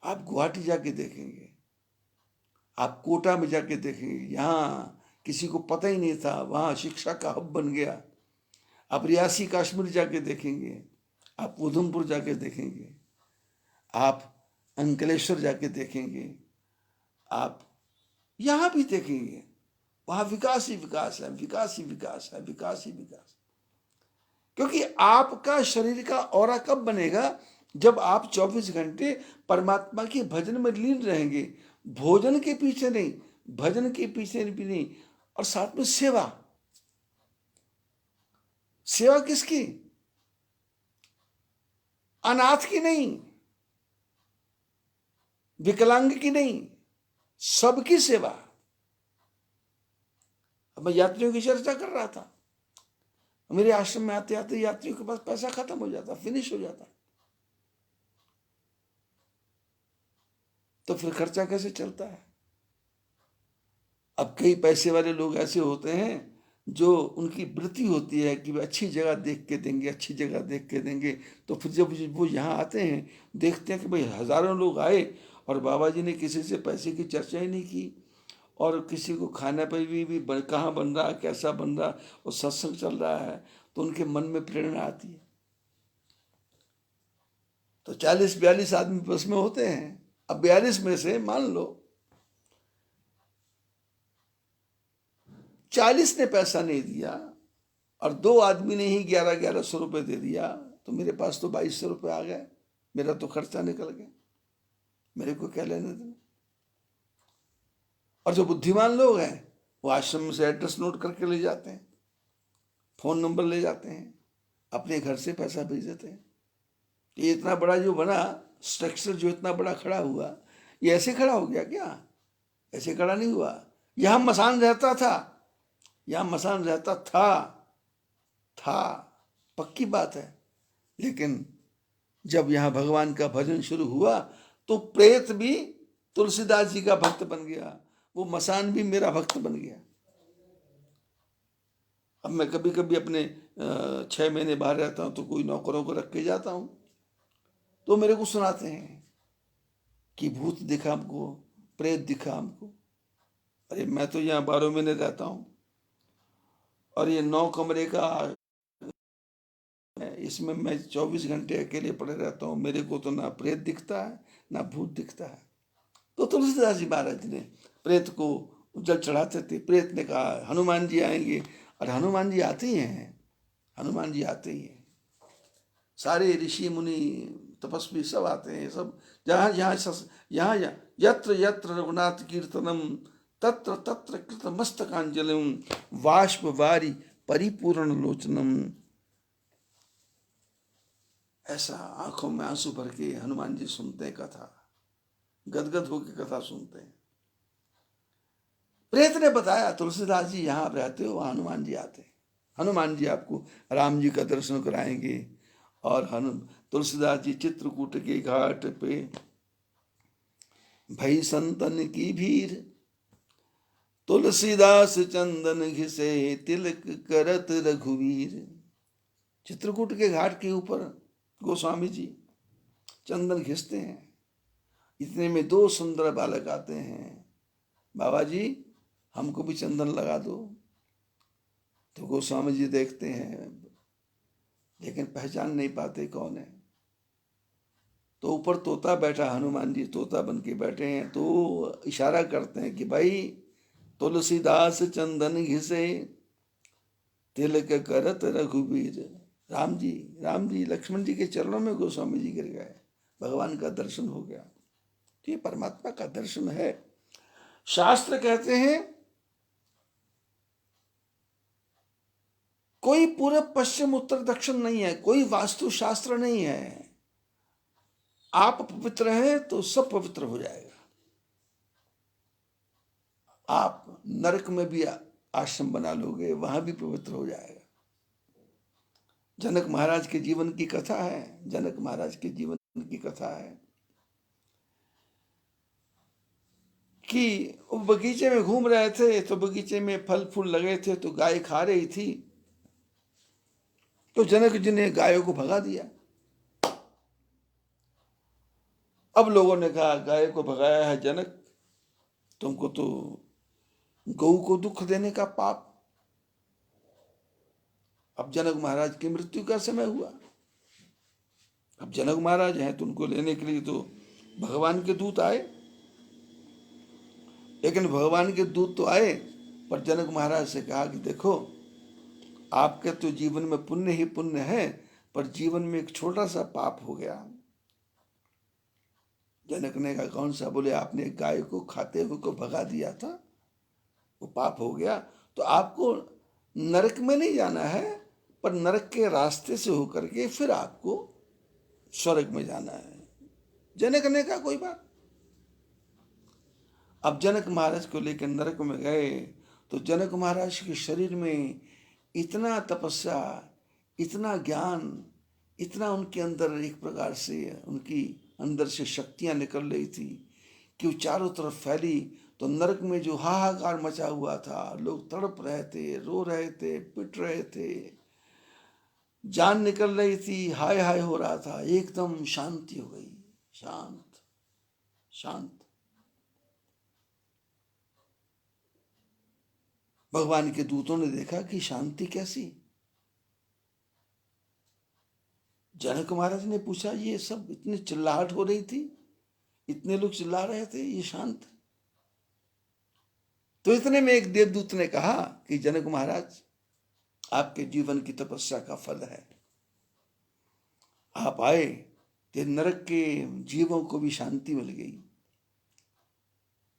[SPEAKER 1] आप गुवाहाटी जाके देखेंगे, आप कोटा में जाके देखेंगे, यहाँ किसी को पता ही नहीं था, वहाँ शिक्षा का हब बन गया। आप रियासी कश्मीर जाके देखेंगे, आप उधमपुर जाके देखेंगे, आप अंकलेश्वर जाके देखेंगे, आप यहाँ भी देखेंगे, वहाँ विकास ही विकास है, विकास ही विकास है, विकास ही विकास। क्योंकि आपका शरीर का ऑरा कब बनेगा? जब आप 24 घंटे परमात्मा के भजन में लीन रहेंगे, भोजन के पीछे नहीं, भजन के पीछे भी नहीं, और साथ में सेवा। सेवा किसकी? अनाथ की नहीं, विकलांग की नहीं, सबकी सेवा। अब मैं यात्रियों की चर्चा कर रहा था, मेरे आश्रम में आते आते यात्रियों के पास पैसा खत्म हो जाता, फिनिश हो जाता, तो फिर खर्चा कैसे चलता है? अब कई पैसे वाले लोग ऐसे होते हैं जो उनकी वृत्ति होती है कि वे अच्छी जगह देख के देंगे, अच्छी जगह देख के देंगे। तो फिर जब वो यहाँ आते हैं, देखते हैं कि भाई हजारों लोग आए और बाबा जी ने किसी से पैसे की चर्चा ही नहीं की, और किसी को खाना पे भी कहाँ बन रहा है, कैसा बन रहा, और सत्संग चल रहा है, तो उनके मन में प्रेरणा आती है। तो 40-42 आदमी बस में होते हैं। अब 42 में से मान लो 40 ने पैसा नहीं दिया और 2 आदमी ने ही 1100 रुपये दे दिया, तो मेरे पास तो 2200 रुपये आ गए, मेरा तो खर्चा निकल गया, मेरे को क्या लेने देना। और जो बुद्धिमान लोग हैं वो आश्रम से एड्रेस नोट करके ले जाते हैं, फोन नंबर ले जाते हैं, अपने घर से पैसा भेज देते हैं। ये इतना बड़ा जो बना स्ट्रक्चर, जो इतना बड़ा खड़ा हुआ, ये ऐसे खड़ा हो गया क्या? ऐसे खड़ा नहीं हुआ। यहाँ मसान रहता था, यहाँ मसान रहता था, पक्की बात है। लेकिन जब यहाँ भगवान का भजन शुरू हुआ तो प्रेत भी तुलसीदास जी का भक्त बन गया, वो मसान भी मेरा भक्त बन गया। अब मैं कभी कभी अपने 6 महीने बाहर रहता हूँ तो कोई नौकरों को रख के जाता हूँ, तो मेरे को सुनाते हैं कि भूत दिखा हमको, प्रेत दिखा हमको। अरे मैं तो यहाँ 12 महीने रहता हूँ और ये 9 कमरे का, इसमें मैं 24 घंटे अकेले पड़े रहता हूँ, मेरे को तो ना प्रेत दिखता है ना भूत दिखता है। तो तुलसीदास जी महाराज ने प्रेत को जल चढ़ाते थे। प्रेत ने कहा हनुमान जी आएंगे, और हनुमान जी आते ही हैं, हनुमान जी आते ही हैं। सारे ऋषि मुनि तपस्वी सब आते हैं, सब जहाँ यहाँ यत्र यत्र रघुनाथ कीर्तनम तत्र तत्र कृत मस्तकांजलिम वाष्प वारी परिपूर्ण लोचनम। ऐसा आंखों में आंसू भर के हनुमान जी सुनते हैं कथा, गदगद होकर कथा सुनते हैं। प्रेत ने बताया तुलसीदास जी यहाँ रहते हो, हनुमान जी आते हैं, हनुमान जी आपको राम जी का दर्शन कराएंगे। और तुलसीदास जी चित्रकूट के घाट पे भई संतन की भीड़, तुलसीदास चंदन घिसे तिलक करत रघुवीर। चित्रकूट के घाट के ऊपर गोस्वामी जी चंदन घिसते हैं। इतने में 2 सुंदर बालक आते हैं, बाबा जी हमको भी चंदन लगा दो। तो गोस्वामी जी देखते हैं लेकिन पहचान नहीं पाते कौन है। तो ऊपर तोता बैठा, हनुमान जी तोता बन के बैठे हैं, तो इशारा करते हैं कि भाई तुलसीदास चंदन घिसे तिलक करत रघुवीर। राम जी लक्ष्मण जी के चरणों में गोस्वामी जी गिर गए, भगवान का दर्शन हो गया। तो ये परमात्मा का दर्शन है। शास्त्र कहते हैं कोई पूर्व पश्चिम उत्तर दक्षिण नहीं है, कोई वास्तु शास्त्र नहीं है। आप पवित्र हैं तो सब पवित्र हो जाएगा। आप नरक में भी आश्रम बना लोगे, वहां भी पवित्र हो जाएगा। जनक महाराज के जीवन की कथा है, जनक महाराज के जीवन की कथा है कि वो बगीचे में घूम रहे थे, तो बगीचे में फल फूल लगे थे, तो गाय खा रही थी, तो जनक जी ने गायों को भगा दिया। अब लोगों ने कहा गाय को भगाया है जनक, तुमको तो गऊ को दुख देने का पाप। अब जनक महाराज की मृत्यु का समय हुआ। अब जनक महाराज हैं तो उनको लेने के लिए तो भगवान के दूत आए, लेकिन भगवान के दूत तो आए पर जनक महाराज से कहा कि देखो आपके तो जीवन में पुण्य ही पुण्य है, पर जीवन में एक छोटा सा पाप हो गया। जनक ने कहा कौन सा? बोले आपने एक गाय को खाते हुए को भगा दिया था, वो पाप हो गया। तो आपको नरक में नहीं जाना है, पर नरक के रास्ते से होकर के फिर आपको स्वर्ग में जाना है। जनक ने कहा कोई बात। अब जनक महाराज को लेकर नरक में गए तो जनक महाराज के शरीर में इतना तपस्या, इतना ज्ञान, इतना उनके अंदर एक प्रकार से उनकी अंदर से शक्तियां निकल रही थी कि वो चारों तरफ फैली। तो नरक में जो हाहाकार मचा हुआ था, लोग तड़प रहे थे, रो रहे थे, पिट रहे थे, जान निकल रही थी, हाय हाय हो रहा था, एकदम शांति हो गई, शांत शांत। भगवान के दूतों ने देखा कि शांति कैसी। जनक महाराज ने पूछा ये सब इतनी चिल्लाहट हो रही थी, इतने लोग चिल्ला रहे थे, ये शांत? तो इतने में एक देवदूत ने कहा कि जनक महाराज आपके जीवन की तपस्या का फल है, आप आए तो नरक के जीवों को भी शांति मिल गई,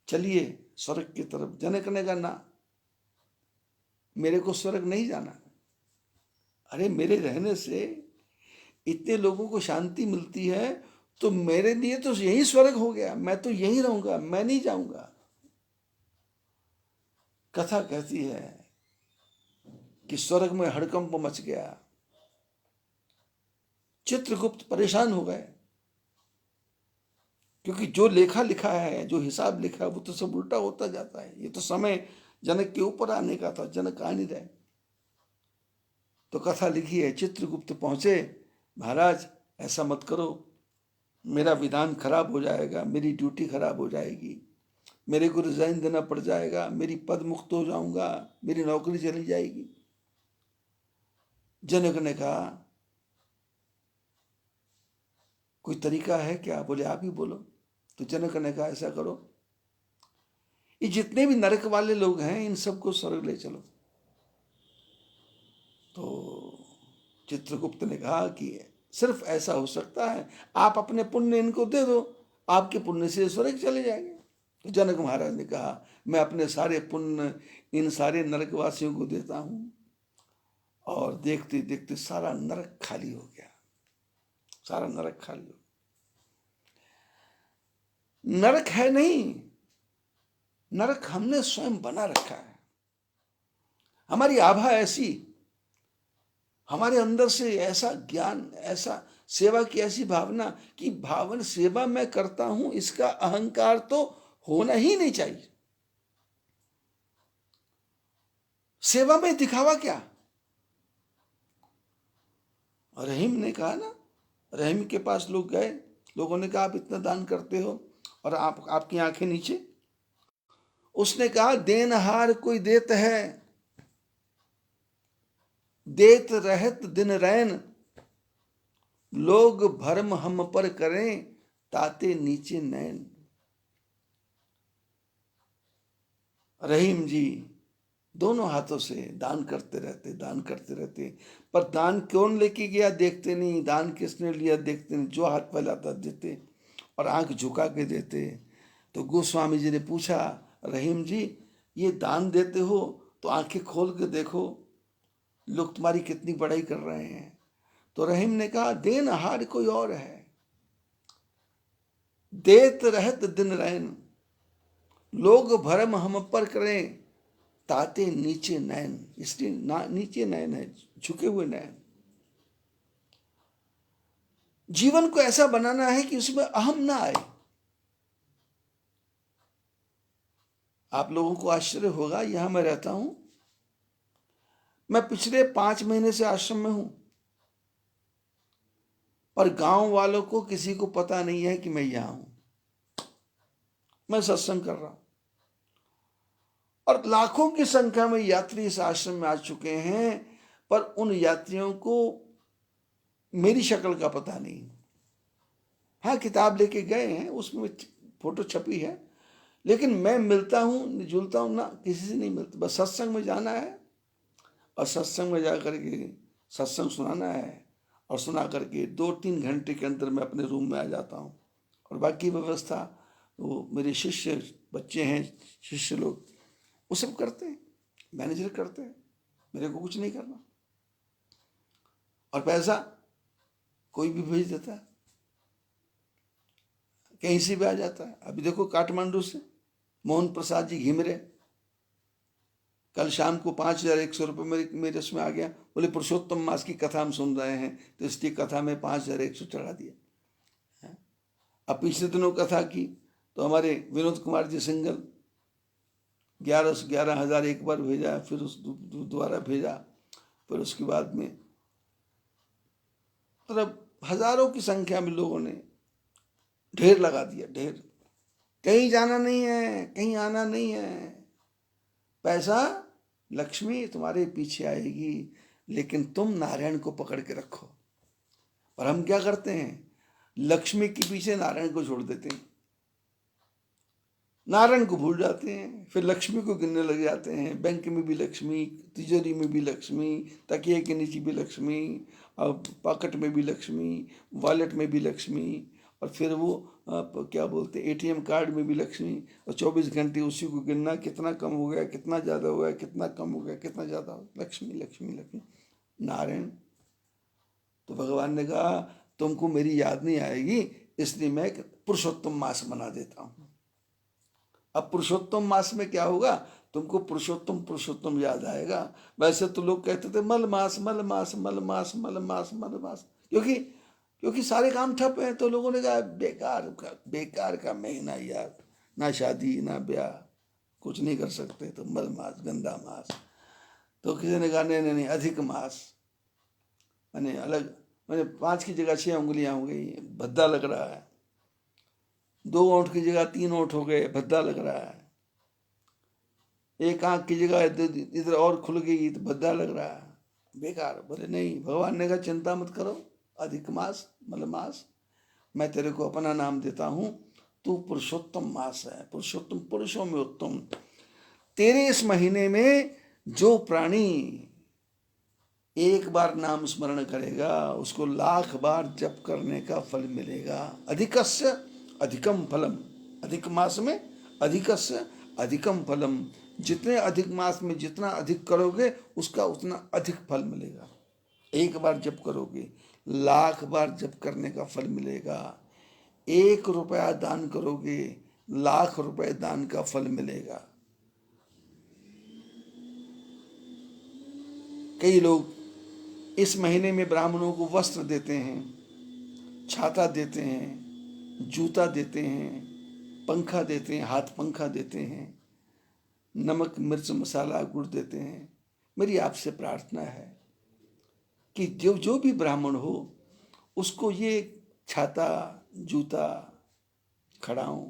[SPEAKER 1] चलिए स्वर्ग की तरफ। जनक ने कहा ना, मेरे को स्वर्ग नहीं जाना। अरे मेरे रहने से इतने लोगों को शांति मिलती है तो मेरे लिए तो यही स्वर्ग हो गया, मैं तो यही रहूंगा, मैं नहीं जाऊंगा। कथा कहती है कि स्वर्ग में हड़कंप मच गया, चित्रगुप्त परेशान हो गए, क्योंकि जो लेखा लिखा है, जो हिसाब लिखा है, वो तो सब उल्टा होता जाता है। ये तो समय जनक के ऊपर आने का था, जनक आ नहीं रहे। तो कथा लिखी है, चित्रगुप्त पहुंचे, महाराज ऐसा मत करो, मेरा विधान खराब हो जाएगा, मेरी ड्यूटी खराब हो जाएगी, मेरे को रिजाइन देना पड़ जाएगा, मेरी पद मुक्त हो जाऊंगा, मेरी नौकरी चली जाएगी। जनक ने कहा कोई तरीका है क्या? बोले आप ही बोलो। तो जनक ने कहा ऐसा करो, ये जितने भी नरक वाले लोग हैं इन सबको स्वर्ग ले चलो। तो चित्रगुप्त ने कहा कि सिर्फ ऐसा हो सकता है, आप अपने पुण्य इनको दे दो, आपके पुण्य से स्वर्ग चले जाएंगे। तो जनक महाराज ने कहा मैं अपने सारे पुण्य इन सारे नरकवासियों को देता हूं। और देखते देखते सारा नरक खाली हो गया, सारा नरक खाली हो गया। नरक है नहीं, नरक हमने स्वयं बना रखा है। हमारी आभा ऐसी, हमारे अंदर से ऐसा ज्ञान, ऐसा सेवा की ऐसी भावना कि भावन सेवा मैं करता हूं, इसका अहंकार तो होना ही नहीं चाहिए। सेवा में दिखावा क्या? रहीम ने कहा ना, रहीम के पास लोग गए, लोगों ने कहा आप इतना दान करते हो और आपकी आंखें नीचे। उसने कहा देनहार कोई देत है, देत रहत दिन रैन, लोग भरम हम पर करें, ताते नीचे नैन। रहीम जी दोनों हाथों से दान करते रहते, दान करते रहते, पर दान कौन लेके गया देखते नहीं, दान किसने लिया देखते नहीं, जो हाथ फैलाता देते और आंख झुका के देते। तो गोस्वामी जी ने पूछा रहीम जी ये दान देते हो तो आंखें खोल के देखो, लोग तुम्हारी कितनी बड़ाई कर रहे हैं। तो रहीम ने कहा देनहार कोई और है, देत रहत दिन रैन, लोग भरम हम पर करें, ताते नीचे नैन। इसलिए नीचे नैन है, झुके हुए नैन। जीवन को ऐसा बनाना है कि उसमें अहम ना आए। आप लोगों को आश्चर्य होगा, यहां मैं रहता हूं, मैं पिछले 5 महीने से आश्रम में हूं, पर गांव वालों को किसी को पता नहीं है कि मैं यहां हूं। मैं सत्संग कर रहा हूं और लाखों की संख्या में यात्री इस आश्रम में आ चुके हैं, पर उन यात्रियों को मेरी शक्ल का पता नहीं। हाँ किताब लेके गए हैं, उसमें फोटो छपी है, लेकिन मैं मिलता हूं जुलता हूं ना, किसी से नहीं मिलता। बस सत्संग में जाना है और सत्संग में जा करके सत्संग सुनाना है, और सुना करके 2-3 घंटे के अंदर मैं अपने रूम में आ जाता हूँ। और बाकी व्यवस्था वो मेरे शिष्य बच्चे हैं, शिष्य लोग, वो सब करते हैं, मैनेजर करते हैं, मेरे को कुछ नहीं करना। और पैसा कोई भी भेज देता है, कहीं से भी आ जाता है। अभी देखो काठमांडू से मोहन प्रसाद जी घिमरे, कल शाम को 5,100 रुपये मेरे उसमें आ गया। बोले पुरुषोत्तम मास की कथा हम सुन रहे हैं, तो इसकी कथा में 5,100 चढ़ा दिया। अब पिछले दिनों कथा की तो हमारे विनोद कुमार जी सिंगल 11,000 एक बार भेजा, फिर उस दोबारा भेजा, फिर उसके बाद में मतलब हजारों की संख्या में लोगों ने ढेर लगा दिया, ढेर। कहीं जाना नहीं है, कहीं आना नहीं है। पैसा, लक्ष्मी तुम्हारे पीछे आएगी, लेकिन तुम नारायण को पकड़ के रखो। और हम क्या करते हैं, लक्ष्मी के पीछे नारायण को छोड़ देते हैं, नारायण को भूल जाते हैं, फिर लक्ष्मी को गिनने लग जाते हैं। बैंक में भी लक्ष्मी, तिजोरी में भी लक्ष्मी, तकिए के नीचे भी लक्ष्मी, और पॉकेट में भी लक्ष्मी, वॉलेट में भी लक्ष्मी, और फिर वो क्या बोलते हैं एटीएम कार्ड में भी लक्ष्मी। और 24 घंटे उसी को गिनना, कितना कम हो गया, कितना ज़्यादा हो गया, कितना कम हो गया, कितना ज़्यादा हो गया, लक्ष्मी लक्ष्मी लक्ष्मी नारायण। तो भगवान ने कहा तुमको मेरी याद नहीं आएगी, इसलिए मैं पुरुषोत्तम मास बना देता हूँ। अब पुरुषोत्तम मास में क्या होगा, तुमको पुरुषोत्तम पुरुषोत्तम याद आएगा। वैसे तो लोग कहते थे मल मास मल मास मल मास मल मास मल मास, क्योंकि सारे काम ठप हैं। तो लोगों ने कहा बेकार का महीना यार, ना शादी ना ब्याह, कुछ नहीं कर सकते, तो मल मास गंदा मास। तो किसी ने कहा नहीं अधिक मास, मैंने अलग, मैंने 5 की जगह 6 उंगलियां हो गई, भद्दा लग रहा है। 2 ओंठ की जगह 3 ओंठ हो गए, भद्दा लग रहा है। एक आंख की जगह इधर और खुल गई तो भद्दा लग रहा है, बेकार। बोले नहीं, भगवान ने कहा चिंता मत करो, अधिक मास मतलब मास, मैं तेरे को अपना नाम देता हूँ, तू पुरुषोत्तम मास है, पुरुषोत्तम पुरुषों में उत्तम। तेरे इस महीने में जो प्राणी एक बार नाम स्मरण करेगा, उसको लाख बार जप करने का फल मिलेगा। अधिकस्य अधिकम फलम, अधिक मास में अधिकस्य अधिकम फलम, जितने अधिक मास में जितना अधिक करोगे उसका उतना अधिक फल मिलेगा। एक बार जप करोगे, लाख बार जप करने का फल मिलेगा। 1 रुपया दान करोगे, लाख रुपए दान का फल मिलेगा। कई लोग इस महीने में ब्राह्मणों को वस्त्र देते हैं, छाता देते हैं, जूता देते हैं, पंखा देते हैं, हाथ पंखा देते हैं, नमक मिर्च मसाला गुड़ देते हैं। मेरी आपसे प्रार्थना है कि जो भी ब्राह्मण हो उसको ये छाता, जूता, खड़ाऊं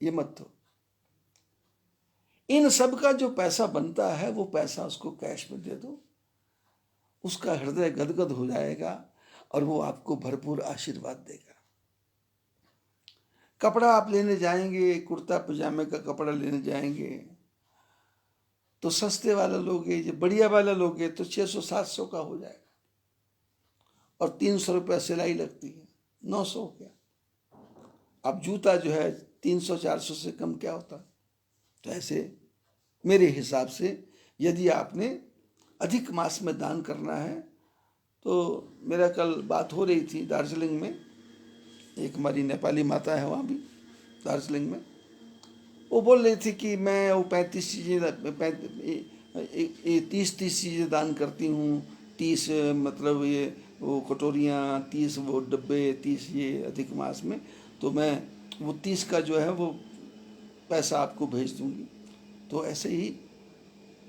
[SPEAKER 1] ये मत दो। इन सब का जो पैसा बनता है वो पैसा उसको कैश में दे दो, उसका हृदय गदगद हो जाएगा और वो आपको भरपूर आशीर्वाद देगा। कपड़ा आप लेने जाएंगे, कुर्ता पजामे का कपड़ा लेने जाएंगे तो सस्ते वाला लोगे, जो बढ़िया वाला लोगे तो 600-700 का हो जाएगा, और 300 रुपया सिलाई लगती है, 900 हो गया। अब जूता जो है 300-400 से कम क्या होता। तो ऐसे मेरे हिसाब से यदि आपने अधिक मास में दान करना है, तो मेरा कल बात हो रही थी दार्जिलिंग में, एक हमारी नेपाली माता है वहाँ भी दार्जिलिंग में, वो बोल रही थी कि मैं वो 35 चीज़ें 30 चीज़ें दान करती हूँ। 30 मतलब ये वो कटोरियाँ, 30 वो डब्बे, 30 ये अधिक मास में, तो मैं वो 30 का जो है वो पैसा आपको भेज दूँगी। तो ऐसे ही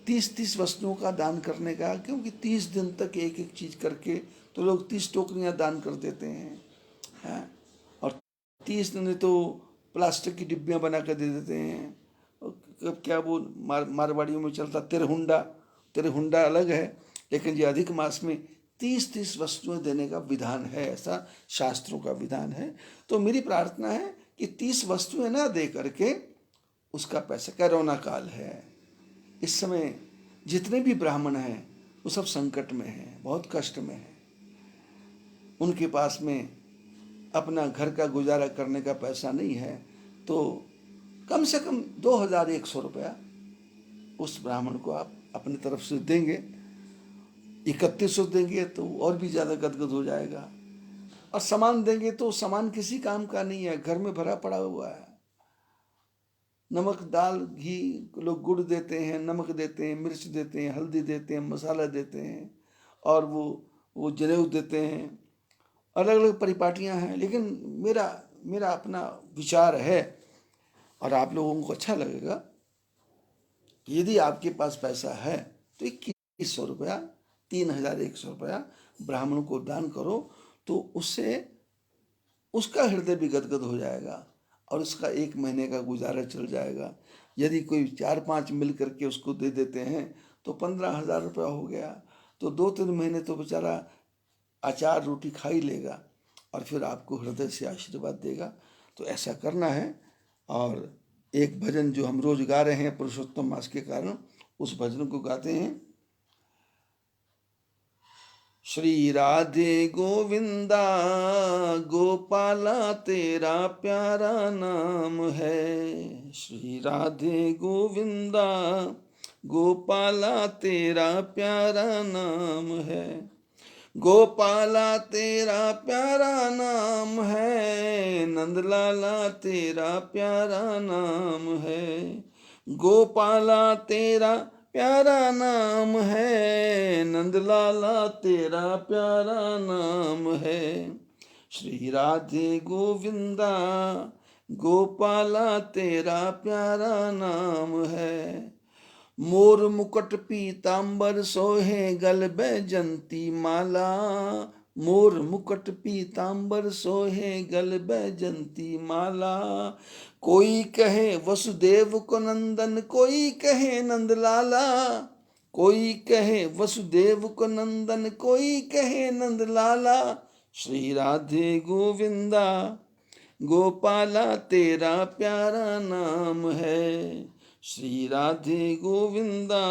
[SPEAKER 1] 30 वस्तुओं का दान करने का, क्योंकि 30 दिन तक एक एक चीज़ करके तो लोग 30 टोकरियाँ दान कर देते हैं, और 30 दिन तो प्लास्टिक की डिब्बियाँ बना कर दे देते हैं। और क्या वो मारवाड़ियों में चलता तेरे हुंडा अलग है, लेकिन ये अधिक मास में 30 वस्तुएं देने का विधान है, ऐसा शास्त्रों का विधान है। तो मेरी प्रार्थना है कि 30 वस्तुएं ना दे करके उसका पैसा, कोरोना काल है, इस समय जितने भी ब्राह्मण हैं वो सब संकट में हैं, बहुत कष्ट में हैं। उनके पास में अपना घर का गुजारा करने का पैसा नहीं है, तो कम से कम 2100 रुपया उस ब्राह्मण को आप अपनी तरफ से देंगे। 3100 देंगे तो और भी ज़्यादा गदगद हो जाएगा। और सामान देंगे तो सामान किसी काम का नहीं है, घर में भरा पड़ा हुआ है। नमक, दाल, घी, लोग गुड़ देते हैं, नमक देते हैं, मिर्च देते हैं, हल्दी देते हैं, मसाला देते हैं, और वो जनेऊ देते हैं। अलग अलग परिपाटियाँ हैं, लेकिन मेरा मेरा अपना विचार है, और आप लोगों को अच्छा लगेगा कि यदि आपके पास पैसा है तो 2100 रुपया, 3100 रुपया ब्राह्मण को दान करो, तो उससे उसका हृदय भी गदगद हो जाएगा और उसका 1 महीने का गुजारा चल जाएगा। यदि कोई 4-5 मिल करके उसको दे देते हैं तो 15,000 रुपया हो गया, तो 2-3 महीने तो बेचारा अचार रोटी खा ही लेगा, और फिर आपको हृदय से आशीर्वाद देगा। तो ऐसा करना है। और एक भजन जो हम रोज गा रहे हैं पुरुषोत्तम मास के कारण, उस भजन को गाते हैं। श्री राधे गोविंदा गोपाला तेरा प्यारा नाम है। श्री राधे गोविंदा गोपाला तेरा प्यारा नाम है। गोपाला तेरा प्यारा नाम है, नंदलाला तेरा प्यारा नाम है। गोपाला तेरा प्यारा नाम है, नंदलाला तेरा प्यारा नाम है। श्री राधे गोविंदा गोपाला तेरा प्यारा नाम है। मोर मुकुट पीतांबर सोहे गल बैजंती माला। मोर मुकुट पीतांबर सोहे गल बैजंती माला। कोई कहे वसुदेव को नंदन, कोई कहे नंदलाला। कोई कहे वसुदेव को नंदन, कोई कहे नंदलाला। श्री राधे गोविंदा गोपाला तेरा प्यारा नाम है। श्री राधे गोविंदा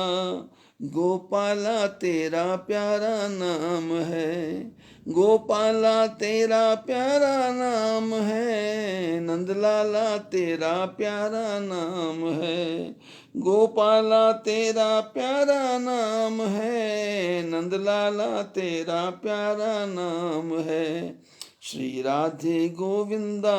[SPEAKER 1] गोपाला तेरा प्यारा नाम है। गोपाला तेरा प्यारा नाम है, नंदलाला तेरा प्यारा नाम है। गोपाला तेरा प्यारा नाम है, नंदलाला तेरा प्यारा नाम है। श्री राधे गोविंदा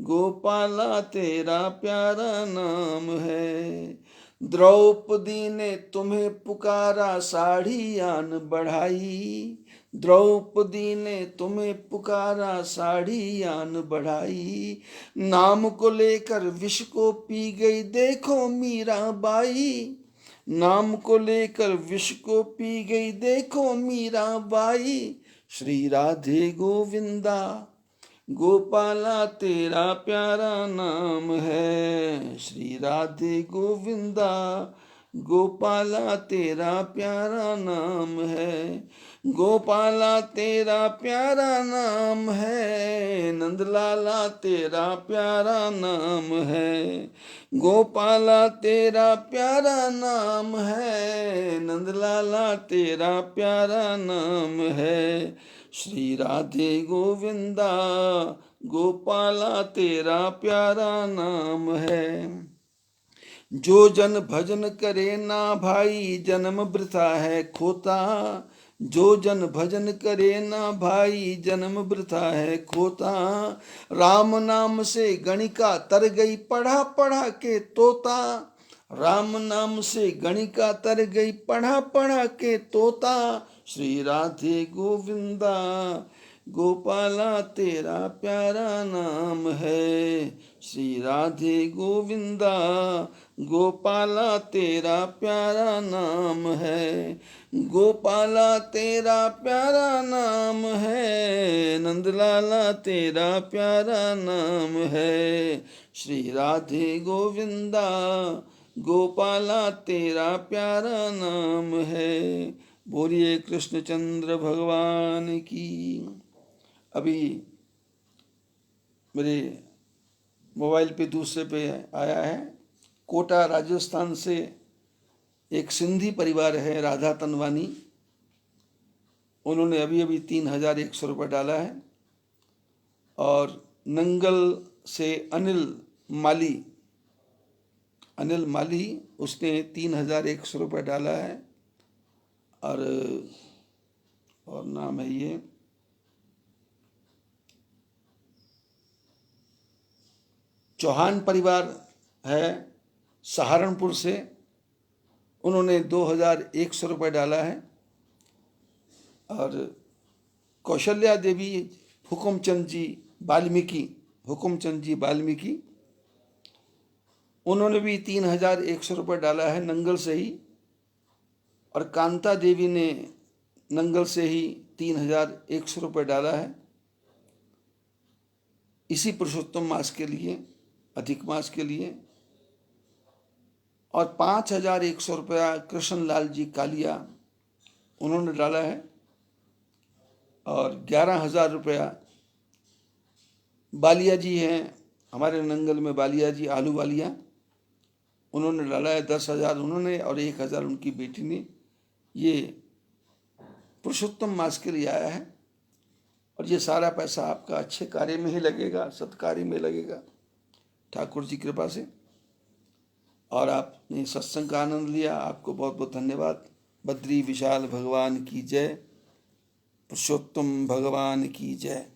[SPEAKER 1] गोपाला तेरा प्यारा नाम है। द्रौपदी ने तुम्हें पुकारा साड़ी आन बढ़ाई। द्रौपदी ने तुम्हें पुकारा साड़ी आन बढ़ाई। नाम को लेकर विष को पी गई देखो मीराबाई। नाम को लेकर विष को पी गई देखो मीराबाई। श्री राधे गोविंदा गोपाला तेरा प्यारा नाम है। श्री राधे गोविंदा गोपाला तेरा प्यारा नाम है। गोपाला तेरा प्यारा नाम है, नंदलाला तेरा प्यारा नाम है। गोपाला तेरा प्यारा नाम है, नंदलाला तेरा प्यारा नाम है। श्री राधे गोविंदा गोपाला तेरा प्यारा नाम है। जो जन भजन करे ना भाई, जन्म वृथा है खोता। जो जन भजन करे ना भाई, जन्म वृथा है खोता। राम नाम से गणिका तर गई पढ़ा पढ़ा के तोता। राम नाम से गणिका तर गई पढ़ा पढ़ा के तोता। श्री राधे गोविंदा गोपाला तेरा प्यारा नाम है। श्री राधे गोविंदा गोपाला तेरा प्यारा नाम है। गोपाला तेरा प्यारा नाम है, नंदलाला तेरा प्यारा नाम है। श्री राधे गोविंदा गोपाला तेरा प्यारा नाम है। बोलिए कृष्णचंद्र भगवान की। अभी मेरे मोबाइल पे दूसरे पे आया है, कोटा राजस्थान से एक सिंधी परिवार है राधा तनवानी, उन्होंने अभी अभी 3100 रुपये डाला है। और नंगल से अनिल माली उसने 3100 रुपये डाला है। और नाम है ये चौहान परिवार है सहारनपुर से, उन्होंने 2100 रुपये डाला है। और कौशल्या देवी हुकुमचंद जी वाल्मीकि उन्होंने भी 3100 रुपये डाला है नंगल से ही। और कांता देवी ने नंगल से ही 3100 रुपये डाला है इसी पुरुषोत्तम मास के लिए, अधिक मास के लिए। और 5100 रुपया कृष्णलाल जी कालिया उन्होंने डाला है। और 11,000 रुपया बालिया जी हैं हमारे नंगल में, बालिया जी आलू वालिया, उन्होंने डाला है 10,000 उन्होंने और 1,000 उनकी बेटी ने। ये पुरुषोत्तम मास के लिए आया है। और ये सारा पैसा आपका अच्छे कार्य में ही लगेगा, सत्कार्य में लगेगा ठाकुर जी कृपा से। और आपने सत्संग का आनंद लिया, आपको बहुत बहुत धन्यवाद। बद्री विशाल भगवान की जय, पुरुषोत्तम भगवान की जय।